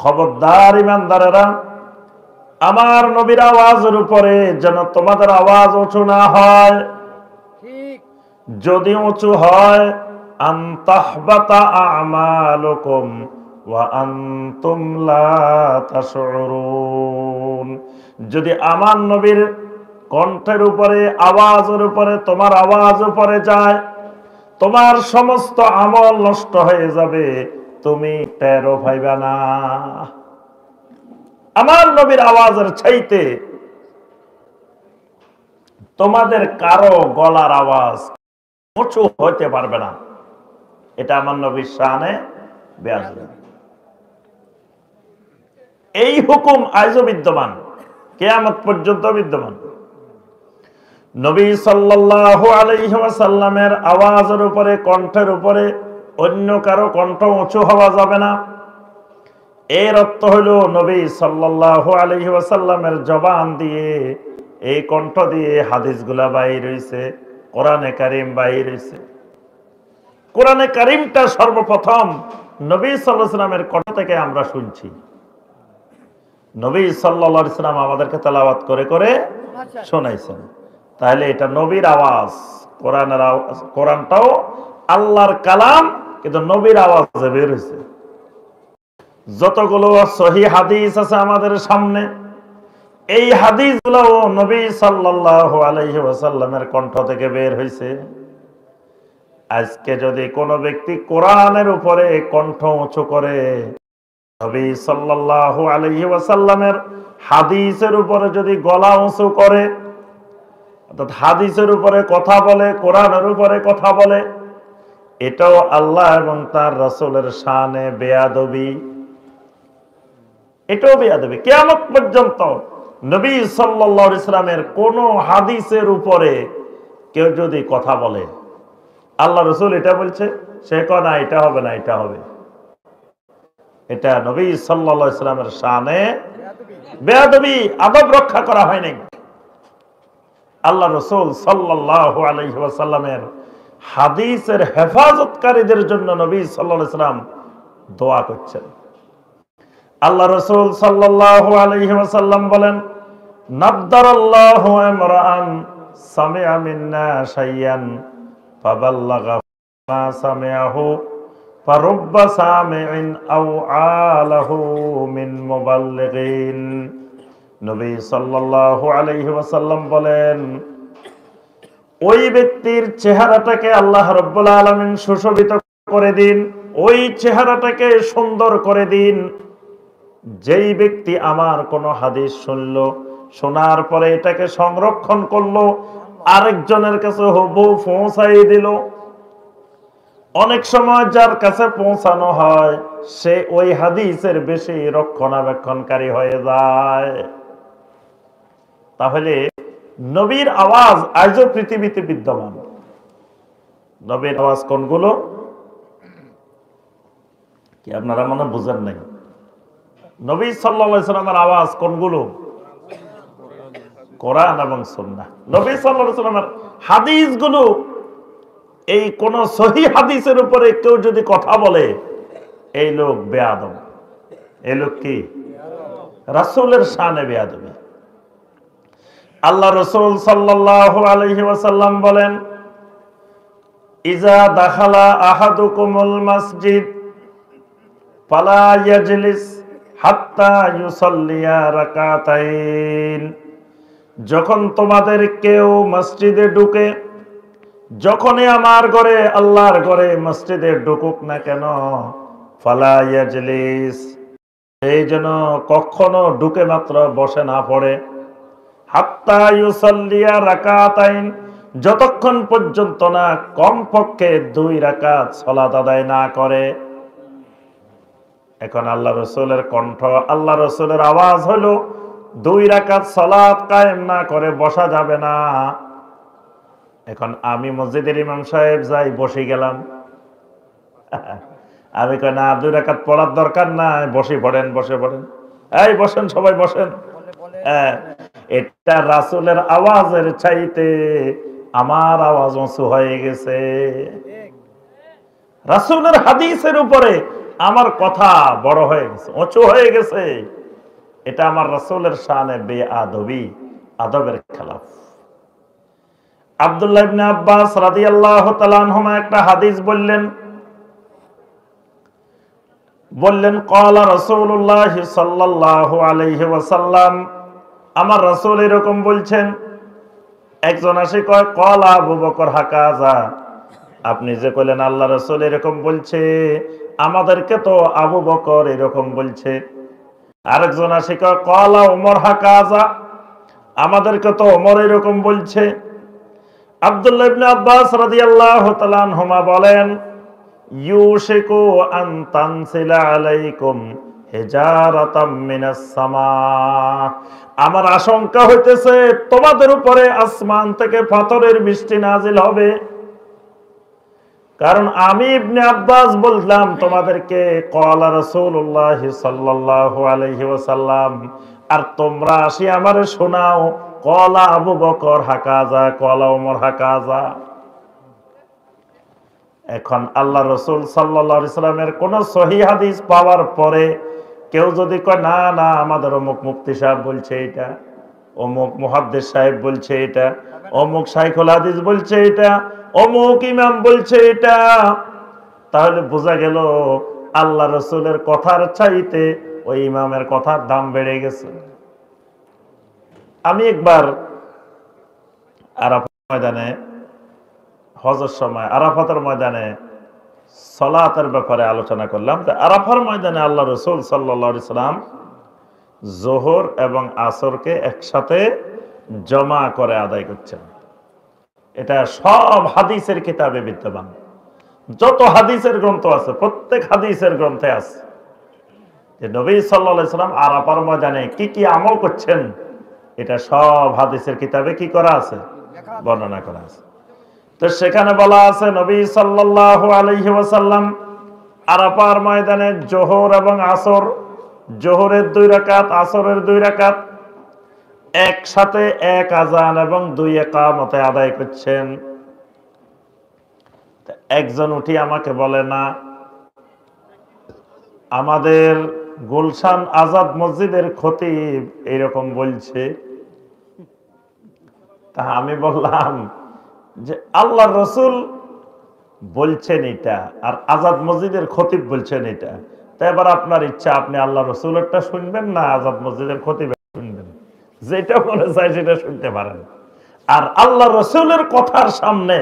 খবরদার ঈমানদারেরা, আমার নবীর আওয়াজের উপরে যেন তোমাদের আওয়াজ উঁচু না হয়। যদি উঁচু হয়, আন তাহবাতা আমালুকুম ওয়া আনতুম লা তাশউরুন, যদি আমার নবীর কণ্ঠের উপরে, আওয়াজের উপরে, তোমার আওয়াজ উপরে যায়, তোমার সমস্ত আমল নষ্ট হয়ে যাবে, তুমি টেরও পাইবা না। আমার নবীর আওয়াজের চাইতে তোমাদের কারো গলার আওয়াজ উঁচু হইতে পারবে না। এটা আমার নবীর শানে বেয়াদবি। এই হুকুম আজও বিদ্যমান, কিয়ামত পর্যন্ত বিদ্যমান। নবী সাল্লাল্লাহু আলাইহি ওয়াসাল্লামের আওয়াজের উপরে, কণ্ঠের উপরে অন্য কারো কণ্ঠ উঁচু হওয়া যাবে না। এর অর্থ হলো নবী সাল্লাল্লাহু আলাইহি ওয়াসাল্লামের জবান দিয়ে, এই কণ্ঠ দিয়ে হাদিসগুলা বাইর হইছে, কোরআনে কারীম বাইর হইছে। কোরআনে কারীমটা সর্বপ্রথম নবী সাল্লাল্লাহু আলাইহি ওয়াসাল্লামের কণ্ঠ থেকে আমরা শুনছি। নবী সাল্লাল্লাহু আলাইহি সাল্লাম আমাদেরকে তেলাওয়াত করে করে শোনাইছেন। তাহলে এটা নবীর আওয়াজ, কোরআনের আওয়াজ, কোরআনটাও আল্লাহর কালাম, কিন্তু নবীর আওয়াজে বের হয়েছে। যতগুলো সহিহ হাদিস আছে আমাদের সামনে, এই হাদিসগুলো নবী সাল্লাল্লাহু আলাইহি ওয়াসাল্লামের কণ্ঠ থেকে বের হয়েছে। আজকে যদি কোনো ব্যক্তি কোরআনের উপরে কণ্ঠ উঁচু করে, নবী সাল্লাল্লাহু আলাইহি ওয়াসাল্লামের হাদিসের উপরে যদি গলা উঁচু করে, অর্থাৎ হাদিসের উপরে কথা বলে, কোরআনের উপরে কথা বলে, এটাও আল্লাহ এবং তার রাসূলের শানে বেয়াদবি। এটাও বেয়াদবি। কিয়ামত পর্যন্ত নবী সাল্লাল্লাহু আলাইহি ওয়াসাল্লামের কোন হাদিসের উপরে কেউ যদি কথা বলে, আল্লাহ রাসূল এটা বলছে, সে কয় না এটা হবে না, এটা হবে, এটা নবী সাল্লাল্লাহু আলাইহি ওয়াসাল্লামের শানে বেয়াদবি, আদব রক্ষা করা হয় নাই। আল্লাহ রাসূল সাল্লাল্লাহু আলাইহি ওয়াসাল্লামের হাদিসের হেফাজতকারীদের জন্য নবী সাল্লাল্লাহু আলাইহি ওয়াসাল্লাম দোয়া করছেন। আল্লাহ রাসূল সাল্লাল্লাহু আলাইহি ওয়াসাল্লাম বলেন, নাদ্দারাল্লাহু ইমরাআন সামিআ মিন্না শাইয়ান ফাবাল্লাগা মা সামিআহু ফারুব্বা সামিইন আও আলাহু মিন মুবাল্লিগিন। নবী সাল্লাল্লাহু আলাইহি ওয়াসাল্লাম বলেন, ওই ব্যক্তির চেহারাটাকে আল্লাহ রাব্বুল আলামিন সুশোভিত করে দিন, ওই চেহারাটাকে সুন্দর করে দিন, যেই ব্যক্তি আমার কোন হাদিস শুনলো, শোনার পরে এটাকে সংরক্ষণ করলো, আরেকজনের কাছে হুবহু পৌঁছাই দিল। অনেক সময় যার কাছে পৌঁছানো হয় সে ওই হাদিসের বেশি রক্ষণাবেক্ষণকারী হয়ে যায়। তাহলে নবীর আওয়াজ আজও পৃথিবীতে বিদ্যমান। নবীর আওয়াজ কোনগুলো কি আপনারা মনে বুঝেন নাই? নবী সাল্লাল্লাহু আলাইহি ওয়াসাল্লামের আওয়াজ কোনগুলো? কোরআন এবং সুন্নাহ। নবী সাল্লাল্লাহু আলাইহি ওয়াসাল্লামের হাদিসগুলো, এই কোন সহিহ হাদিসের উপরে কেউ যদি কথা বলে, এই লোক বেয়াদব। এই লোক কি? রাসূলের শানে বেয়াদবি। আল্লাহ রাসূল সাল্লাল্লাহু আলাইহি ওয়াসাল্লাম বলেন, ইজা দাখালা আহাদুকুমুল মসজিদ ফালা ইয়াজলিস হাত্তা ইউসাল্লিয়া রাকাতাইন। যখন তোমাদের কেউ মসজিদে ঢুকে, যখনই আমার ঘরে, আল্লাহর ঘরে, মসজিদে ঢুকুক না কেন, ফালা ইয়াজলিস, এই যেন কখনো ঢুকে মাত্র বসে না পড়ে, হাত্তা ইউসাল্লিয়া রাকাতাইন, যতক্ষণ পর্যন্ত না কমপক্ষে 2 রাকাত সালাত আদায় না করে। এখন আল্লাহ রাসূলের কণ্ঠ, আল্লাহ রাসূলের আওয়াজ হলো 2 রাকাত সালাত কায়েম না করে বসা যাবে না। এখন আমি মসজিদের ইমাম সাহেব যাই, বসে গেলাম, আমি কই না 2 রাকাত পড়ার দরকার নাই, বসে পড়েন, বসে পড়েন, এই বসেন, সবাই বসেন। এটা রাসূলের আওয়াজের চাইতে আমার আওয়াজ উঁচু হয়ে গেছে। রাসূলের হাদিসের উপরে আমার কথা বড় হয়ে গেছে, উঁচু হয়ে গেছে। এটা আমার রাসূলের শানে বেআদবি, আদবের খেলাফ। আব্দুল্লাহ ইবনে আব্বাস রাদিয়াল্লাহু তাআলা আনহুমা একটা হাদিস বললেন, ক্বালা রাসূলুল্লাহ সাল্লাল্লাহু আলাইহি ওয়াসাল্লাম, আমার রাসূল এরকম বলছেন। একজন আসে কয়, ক্বালা আবু বকর হাকাযা, আপনি যে কইলেন আল্লাহ রাসূল এরকম বলছে, আমাদেরকে তো আবু বকর এরকম বলছে। আরেকজন আসে কয়, ক্বালা ওমর হাকাযা, আমাদেরকে তো ওমর এরকম বলছে। আব্দুল্লাহ ইবনে আব্বাস রাদিয়াল্লাহু তাআলা আনহুমা বলেন, ইউশিকু আন তানসিলা আলাইকুম হিজারাতাম মিনাস সামা, আমার আশঙ্কা হইতেছে তোমাদের উপরে আসমান থেকে পাথরের বৃষ্টি নাজিল হবে। কারণ আমি ইবনে আব্বাস বললাম তোমাদেরকে ক্বালা রাসূলুল্লাহ সাল্লাল্লাহু আলাইহি ওয়াসাল্লাম, আর তোমরা আসি আমারে শোনাও ক্বালা আবু বকর হাকাযা, ক্বালা ওমর হাকাযা। এখন আল্লাহ রাসূল সাল্লাল্লাহু আলাইহি ওয়াসাল্লামের কোন সহিহ হাদিস পাওয়ার পরে কেউ যদি কয় না না আমাদের অমুক মুফতি সাহেব বলছে এটা, অমুক মুহাদ্দিস সাহেব বলছে এটা, অমুক শাইখুল হাদিস বলছে এটা, অমুক ইমাম বলছে এটা, তাহলে বোঝা গেল আল্লাহ রসুলের কথার চাইতে ওই ইমামের কথার দাম বেড়ে গেছে। আমি একবার আরাফাত ময়দানে, হজের সময় আরাফাতের ময়দানে সালাতের ব্যাপারে আলোচনা করলাম। আরাফার ময়দানে আল্লাহ রসুল সাল্লাল্লাহু আলাইহি সাল্লাম জোহর এবং আসরকে একসাথে জমা করে আদায় করছেন। এটা সব হাদিসের কিতাবে বিদ্যমান। যত হাদিসের গ্রন্থ আছে প্রত্যেক হাদিসের গ্রন্থে আছে যে নবী সাল্লাল্লাহু আলাইহি সাল্লাম আরাফার ময়দানে কি কি আমল করছেন, এটা সব হাদিসের কিতাবে কি করা আছে, বর্ণনা করা আছে। তো সেখানে বলা আছে নবী সাল্লাল্লাহু আলাইহি ওয়াসাল্লাম আরাফার ময়দানে জোহর এবং আসর, জোহরের 2 রাকাত, আসরের 2 রাকাত একসাথে এক আযান এবং 2 ইকামতে আদায় করছেন। একজন উঠি আমাকে বলে না, আমাদের গুলশান আজাদ মসজিদের খতিব এরকম বলছে। তা আমি বললাম যে আল্লাহর রসুল বলছেন এটা আর আজাদ মসজিদের খতিব বলছেন এটা, তাই এবার আপনার ইচ্ছা, আপনি আল্লাহ রসুলেরটা শুনবেন না আজাদ মসজিদের খতিব শুনবেন, যেটা মনে চায় সেটা শুনতে পারেন। আর আল্লাহ রসুলের কথার সামনে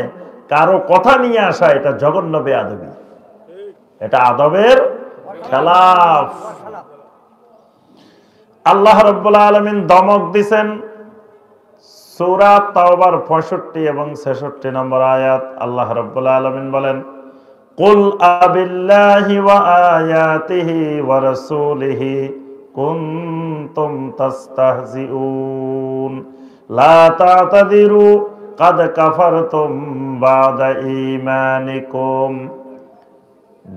কারো কথা নিয়ে আসা এটা জঘন্য বেয়াদবি, এটা আদবের খেলাফ। আল্লাহ রাব্বুল আলামিন দমক দিবেন সূরা তাওবার 65 এবং 66 নম্বর আয়াত। আল্লাহ রাব্বুল আলামিন বলেন, কুল আবিল্লাহি ওয়া আয়াতিহি ওয়া রাসূলিহি কুনতুম তাস্তাহজিউন লা তা'তাযিরু কাদ কাফারতুম বাদা ঈমানিকুম।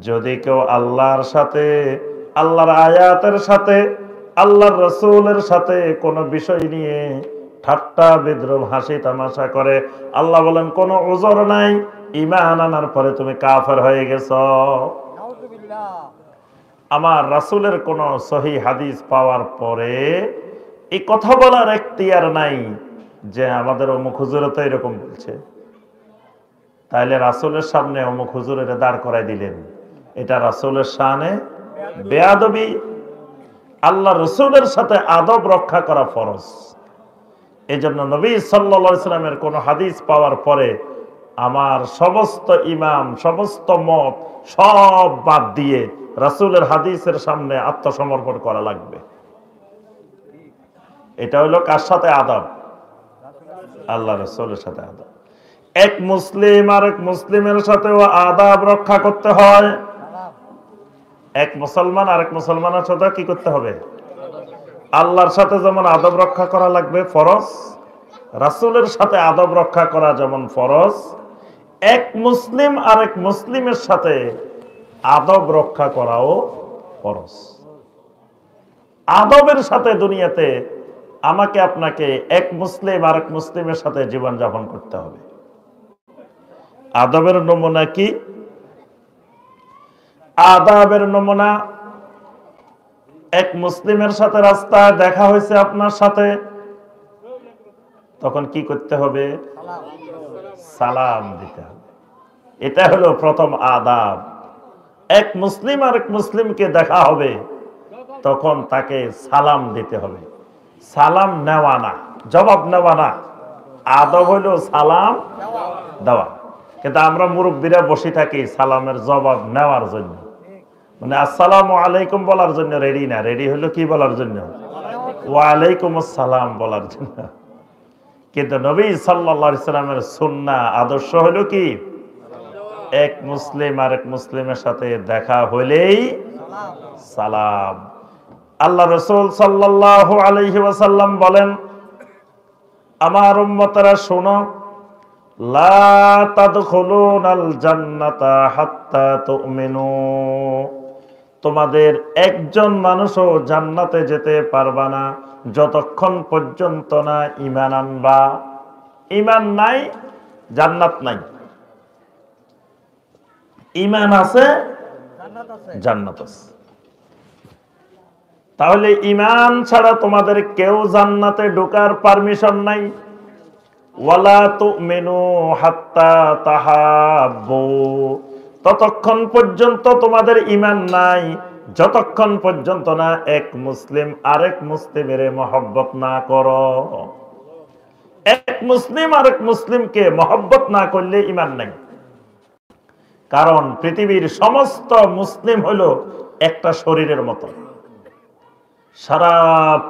যদি কেউ আল্লাহর সাথে, আল্লাহর আয়াতের সাথে, আল্লাহর রাসূলের সাথে কোনো বিষয় নিয়ে ঠাট্টা বিদ্রুপ হাসি তামাশা করে, আল্লাহ বলেন কোনো উযর নাই, ঈমান আনার পরে তুমি কাফের হয়ে গেছো। আমার রাসূলের কোন সহিহ হাদিস পাওয়ার পরে এই কথা বলার এখতিয়ার নাই যে আমাদের অমুক হুজুরও তো এরকম বলছে, তাইলে রাসূলের সামনে অমুক হুজুর এটা দাঁড় করাই দিলেন, এটা রাসূলের শানে বেয়াদবি। আল্লাহ রাসূলের সাথে আদব রক্ষা করা ফরজ। এজন্য নবী সাল্লাল্লাহু আলাইহি সাল্লামের কোন হাদিস পাওয়ার পরে আমার সমস্ত ইমাম, সমস্ত মত সব বাদ দিয়ে রাসূলের হাদিসের সামনে আত্মসমর্পণ করা লাগবে। এটা হলো কার সাথে আদব? আল্লাহ রাসূলের সাথে আদব। এক মুসলিম আরেক মুসলিমের সাথেও আদব রক্ষা করতে হয়। এক মুসলমান আরেক মুসলমানের সাথে কি করতে হবে? আল্লাহর সাথে যেমন আদব রক্ষা করা লাগবে ফরজ, রাসূলের সাথে আদব রক্ষা করা যেমন ফরজ, এক মুসলিম আরেক মুসলিমের সাথে আদব রক্ষা করাও ফরজ। আদবের সাথে দুনিয়াতে আমাকে আপনাকে এক মুসলিম আরেক মুসলিমের সাথে জীবন যাপন করতে হবে। আদবের নমুনা কি? আদবের নমুনা, এক মুসলিমের সাথে রাস্তায় দেখা হয়েছে আপনার সাথে, তখন কি করতে হবে? সালাম দিতে হবে। এটা হলো প্রথম আদাব। এক মুসলিম আরেক মুসলিমকে দেখা হবে, তখন তাকে সালাম দিতে হবে। সালাম নেওয়া না, জবাব নেওয়া না। আদব হলো সালাম দেওয়া। কিন্তু আমরা মুরব্বীরা বসে থাকি সালামের জবাব নেওয়ার জন্য, মানে আসসালামু আলাইকুম বলার জন্য রেডি না, রেডি হলো কি বলার জন্য? ওয়ালাইকুম আসসালাম বলার জন্য। কিন্তু নবী সাল্লাল্লাহু আলাইহি সাল্লামের সুন্নাহ আদর্শ হলো কি? এক মুসলিম আরেক মুসলিমের সাথে দেখা হলেই সালাম। আল্লাহ রাসূল সাল্লাল্লাহু আলাইহি ওয়াসাল্লাম বলেন, আমার উম্মতরা শোনো, লা তাদখুলুনাল জান্নাতা হাত্তা তুমিনু। তোমাদের একজন মানুষও জান্নাতে যেতে পারবা না যতক্ষণ পর্যন্ত না ঈমান আনবা। ঈমান নাই, জান্নাত নাই। ঈমান আছে, জান্নাত আছে। তাহলে ঈমান ছাড়া তোমাদের কেউ জান্নাতে ঢোকার পারমিশন নাই। ওয়ালা তুমিনু হাত্তা তাহাব্বু, ততক্ষণ পর্যন্ত তোমাদের ঈমান নাই যতক্ষণ পর্যন্ত না এক মুসলিম আরেক মুসলিমের মহব্বত না করো। এক মুসলিম আরেক মুসলিমকে মহব্বত না করলে ঈমান নাই। কারণ পৃথিবীর সমস্ত মুসলিম হলো একটা শরীরের মতো। সারা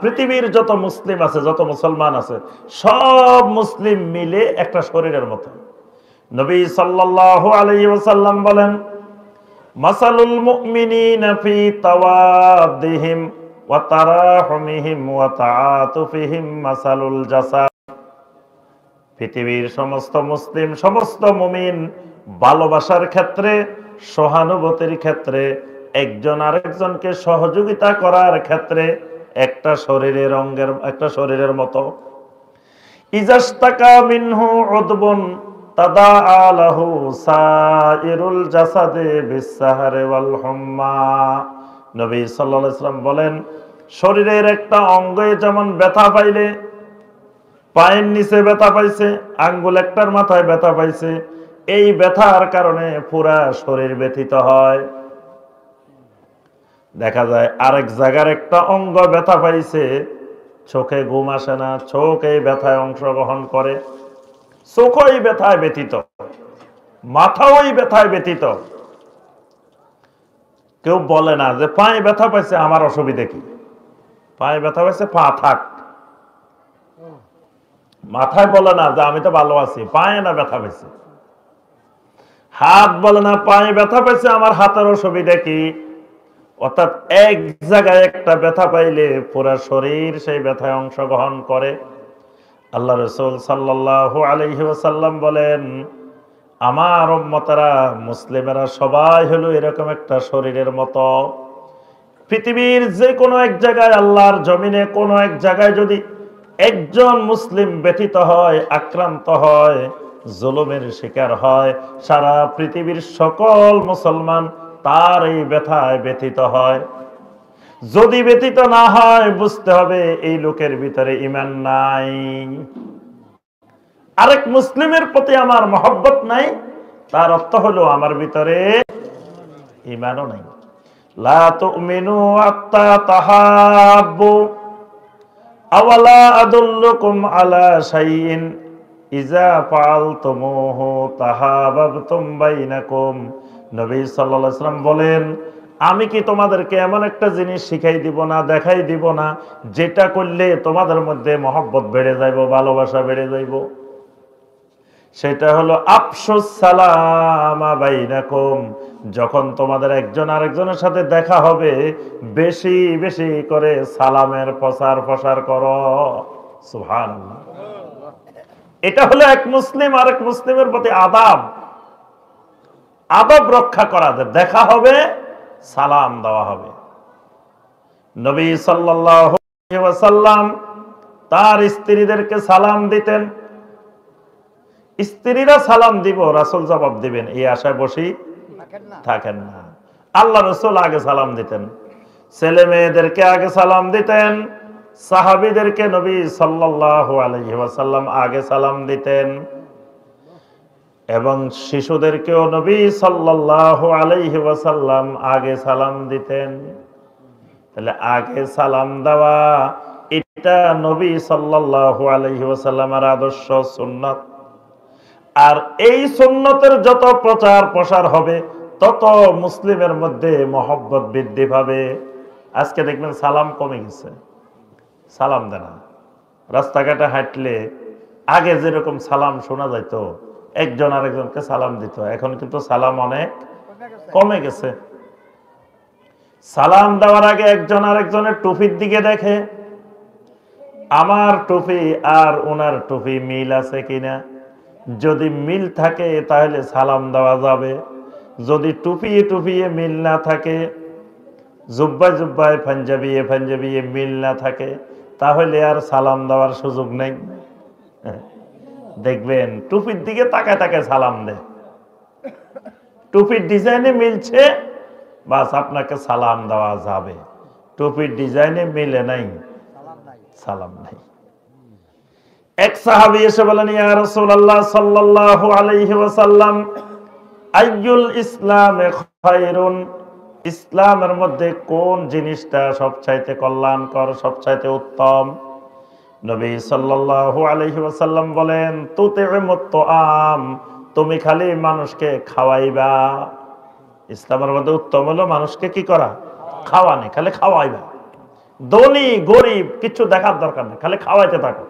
পৃথিবীর যত মুসলিম আছে, যত মুসলমান আছে, সব মুসলিম মিলে একটা শরীরের মতো। নবী সাল্লাল্লাহু আলাইহি ওয়াসাল্লাম বলেন, মাসালুল মুমিনিনা ফি তাওয়াদ্দিহিম ওয়া তারাহুমিহিম ওয়া তাআতুফিহিম মাসালুল জাসাদ। পৃথিবীর সমস্ত মুসলিম, সমস্ত মুমিন ভালোবাসার ক্ষেত্রে, সহানুভূতির ক্ষেত্রে, একজন আরেকজনকে সহযোগিতা করার ক্ষেত্রে একটা শরীরের অঙ্গের, একটা শরীরের মতো। ইজাস্তাকা মিনহু উদবুন তাদাআ লাহু সাইরুল জাসাদে বিসসাহারি ওয়াল হুম্মা। নবী সাল্লাল্লাহু আলাইহি ওয়াসাল্লাম বলেন, শরীরের একটা অঙ্গে যেমন ব্যথা পাইলে, পায়ের নিচে ব্যথা পাইছে, আঙ্গুল একটার মাথায় ব্যথা পাইছে, এই ব্যথার কারণে পুরা শরীর ব্যথিত হয়। দেখা যায় আরেক জায়গার একটা অঙ্গ ব্যথা পাইছে, চোখে ঘুম আসে না, চোখ এই ব্যথায় অংশগ্রহণ করে, চোখ ওই ব্যথায় ব্যথিত, মাথা ওই ব্যথায় ব্যথিত। কেউ বলে না যে পায়ে ব্যথা পাইছে আমার অসুবিধা কি, পায়ে ব্যথা পাইছে পা থাক। মাথায় বলে না যে আমি তো ভালো আছি, পায়ে না ব্যথা পাইছে। হাত বলে না পায়ে ব্যথা পাইছে আমার হাতের অসুবিধা কি। অর্থাৎ এক জায়গায় একটা ব্যথা পাইলে পুরা শরীর সেই ব্যথায় অংশগ্রহণ করে। আল্লাহ রাসূল সাল্লাল্লাহু আলাইহি ওয়াসাল্লাম বলেন, আমার উম্মতেরা, মুসলিমেরা সবাই হলো এরকম একটা শরীরের মতো। পৃথিবীর যে কোনো এক জায়গায়, আল্লাহর জমিনে কোনো এক জায়গায় যদি একজন মুসলিম ব্যথিত হয়, আক্রান্ত হয়, জুলুমের শিকার হয়, সারা পৃথিবীর সকল মুসলমান তার এই ব্যথায় ব্যথিত হয়। যদি ব্যথিত না হয়, বুঝতে হবে এই লোকের ভিতরে ঈমান নাই, আরেক মুসলিমের প্রতি আমার মহব্বত নাই। তার অর্থ হলো আমার ভিতরে ঈমানও নাই। লা তুমিনু হাত্তা তাহাব্বু আওয়ালা আদুল্লুকুম আলা শাইইন ইজা ফাআলতুমুহু তাহাবাবতুম বাইনাকুম। নবী সাল্লাল্লাহু আলাইহি ওয়াসাল্লাম বলেন, আমি কি তোমাদেরকে এমন একটা জিনিস শিখাই দিব না, দেখাই দিব না, যেটা করলে তোমাদের মধ্যে মহব্বত বেড়ে যাইব, ভালোবাসা বেড়ে যাইব? সেটা হলো আফশুস সালামা বাইনাকুম। যখন তোমাদের একজন আরেকজনের সাথে দেখা হবে, বেশি বেশি করে সালামের প্রচার প্রসার করো। সুবহানাল্লাহ। এটা হলো এক মুসলিম আরেক মুসলিমের প্রতি আদব, আদব রক্ষা করা। দেখা হবে, সালাম দেওয়া হবে। নবী সাল্লাল্লাহু আলাইহি ওয়াসাল্লাম তার স্ত্রীদেরকে সালাম দিতেন। স্ত্রীরা সালাম দিব, রাসূল জবাব দিবেন, এই আশায় বসি থাকেন না। আল্লাহ রাসূল আগে সালাম দিতেন, ছেলে মেয়েদেরকে আগে সালাম দিতেন, সাহাবীদেরকে নবী সাল্লাল্লাহু আলাইহি ওয়াসাল্লাম আগে সালাম দিতেন, এবং শিশুদেরকেও নবী সাল্লাল্লাহু আলাইহি ওয়াসাল্লাম আগে সালাম দিতেন। তাহলে আগে সালাম দেওয়া এটা নবী সাল্লাল্লাহু আলাইহি ওয়াসাল্লামের আদর্শ, সুন্নাত। আর এই সুন্নতের যত প্রচার প্রসার হবে, তত মুসলিমের মধ্যে মহব্বত বৃদ্ধি পাবে। আজকে দেখবেন সালাম কমে গেছে, সালাম দেয় না। রাস্তাঘাটে হাঁটলে আগে যেরকম সালাম শোনা যেত, একজন আরেকজনকে সালাম দিত, এখন কিন্তু সালাম অনেক কমে গেছে। সালাম দেওয়ার আগে একজন আরেকজনের টুপির দিকে দেখে, আমার টুপি আর ওনার টুপি মিল আছে কিনা। যদি মিল থাকে তাহলে সালাম দেওয়া যাবে। যদি টুপিয়ে টুপিয়ে মিল না থাকে, জুব্বায় জুব্বায়, পাঞ্জাবিয়ে পাঞ্জাবিয়ে মিল না থাকে, তাহলে আর সালাম দেওয়ার সুযোগ নেই। দেখবেন টুপির দিকে তাকায় তাকায় সালাম দেয়, টুপির ডিজাইনে মিলছে, বাস আপনাকে সালাম দেওয়া যাবে। টুপির ডিজাইনে মিলে নাই, সালাম নাই। এক সাহাবী এসে বলেন, ইয়া রাসূলুল্লাহ সাল্লাল্লাহু আলাইহি ওয়াসাল্লাম, আইয়ুল ইসলামে খায়রুন, ইসলামের মধ্যে কোন জিনিসটা সবচাইতে কল্যাণকর, সবচাইতে উত্তম? নবী সাল্লাল্লাহু আলাইহি ওয়াসাল্লাম বলেন, তুতিমুত তুআম, তুমি খালি মানুষকে খাওয়াইবা। ইসলামের মধ্যে উত্তম হলো মানুষকে কি করা? খাওয়ানি, খালি খাওয়াইবা। ধনী গরিব কিছু দেখার দরকার নেই, খালি খাওয়াইতে থাকো,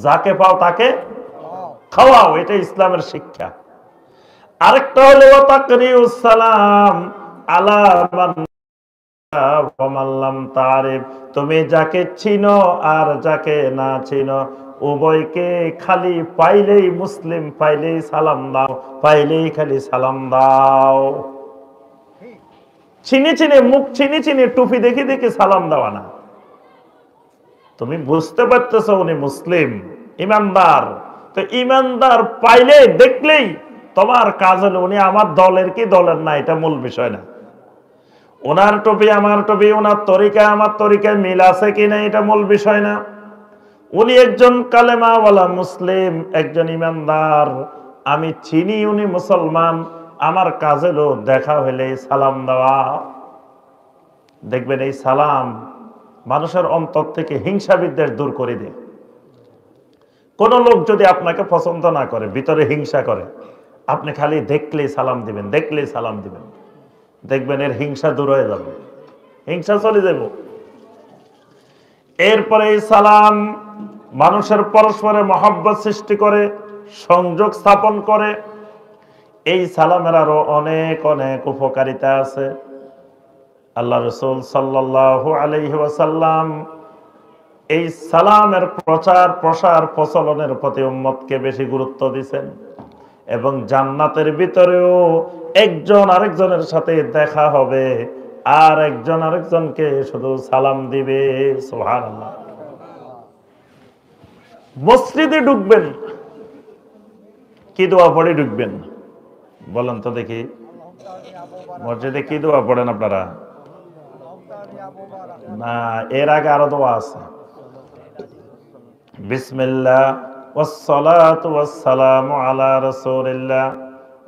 যাকে পাও তাকে খাওয়াও, এটা ইসলামের শিক্ষা। আরেকটা হলো তাকরিউস সালাম আলা মান ওয়ামাল্লাম তারিফ, তুমি যাকে চিনো আর যাকে না চিনো উভয়কে খালি পাইলেই, মুসলিম পাইলেই সালাম দাও, পাইলেই খালি সালাম দাও। চিনি চিনি মুখ চিনি চিনি টুপি দেখি দেখি সালাম দেওয়া না। তুমি বুঝতে পারতেছো উনি মুসলিম ইমানদার, তো ইমানদার পাইলে দেখলেই তোমার কাজ হলো উনি আমার দলের কি দলের না, এটা মূল বিষয় না। ওনার টুপি আমার টুপি, ওনার তরিকায় আমার তরিকায় মিল আছে কিনা, এটা মূল বিষয় না। উনি একজন কালেমাওয়ালা মুসলিম, একজন ইমানদার, আমি চিনি উনি মুসলমান, আমার কাজ হলো দেখা হলে সালাম দেওয়া। দেখবেন এই সালাম মানুষের অন্তর থেকে হিংসা বিদ্বেষ দূর করে দেয়। কোন লোক যদি আপনাকে পছন্দ না করে, ভিতরে হিংসা করে, আপনি খালি দেখলেই সালাম দিবেন, দেখলেই সালাম দিবেন, দেখবেন এর হিংসা দূর হয়ে যাবে, হিংসা চলে যাব। এরপরে এই সালাম মানুষের পরস্পরে মহব্বত সৃষ্টি করে, সংযোগ স্থাপন করে। এই সালামের আরো অনেক অনেক উপকারিতা আছে। আল্লাহ রাসূল সাল্লাল্লাহু আলাইহি ওয়াসাল্লাম এই সালামের প্রচার প্রসার প্রচলনের প্রতি উম্মতকে বেশি গুরুত্ব দিয়েছেন, এবং জান্নাতের ভিতরেও একজন আরেকজনের সাথে দেখা হবে, আর একজন আরেকজনকে শুধু সালাম দিবে। সুবহানাল্লাহ। মসজিদে ঢুকবেন, কি দোয়া পড়ে ঢুকবেন বলেন তো দেখি? মসজিদে কি দোয়া পড়েন আপনারা? না, এর আগে আরো দোয়া আছে। বিসমিল্লাহ ওয়াসসালাতু ওয়াসসালামু আলা রাসূলিল্লাহ,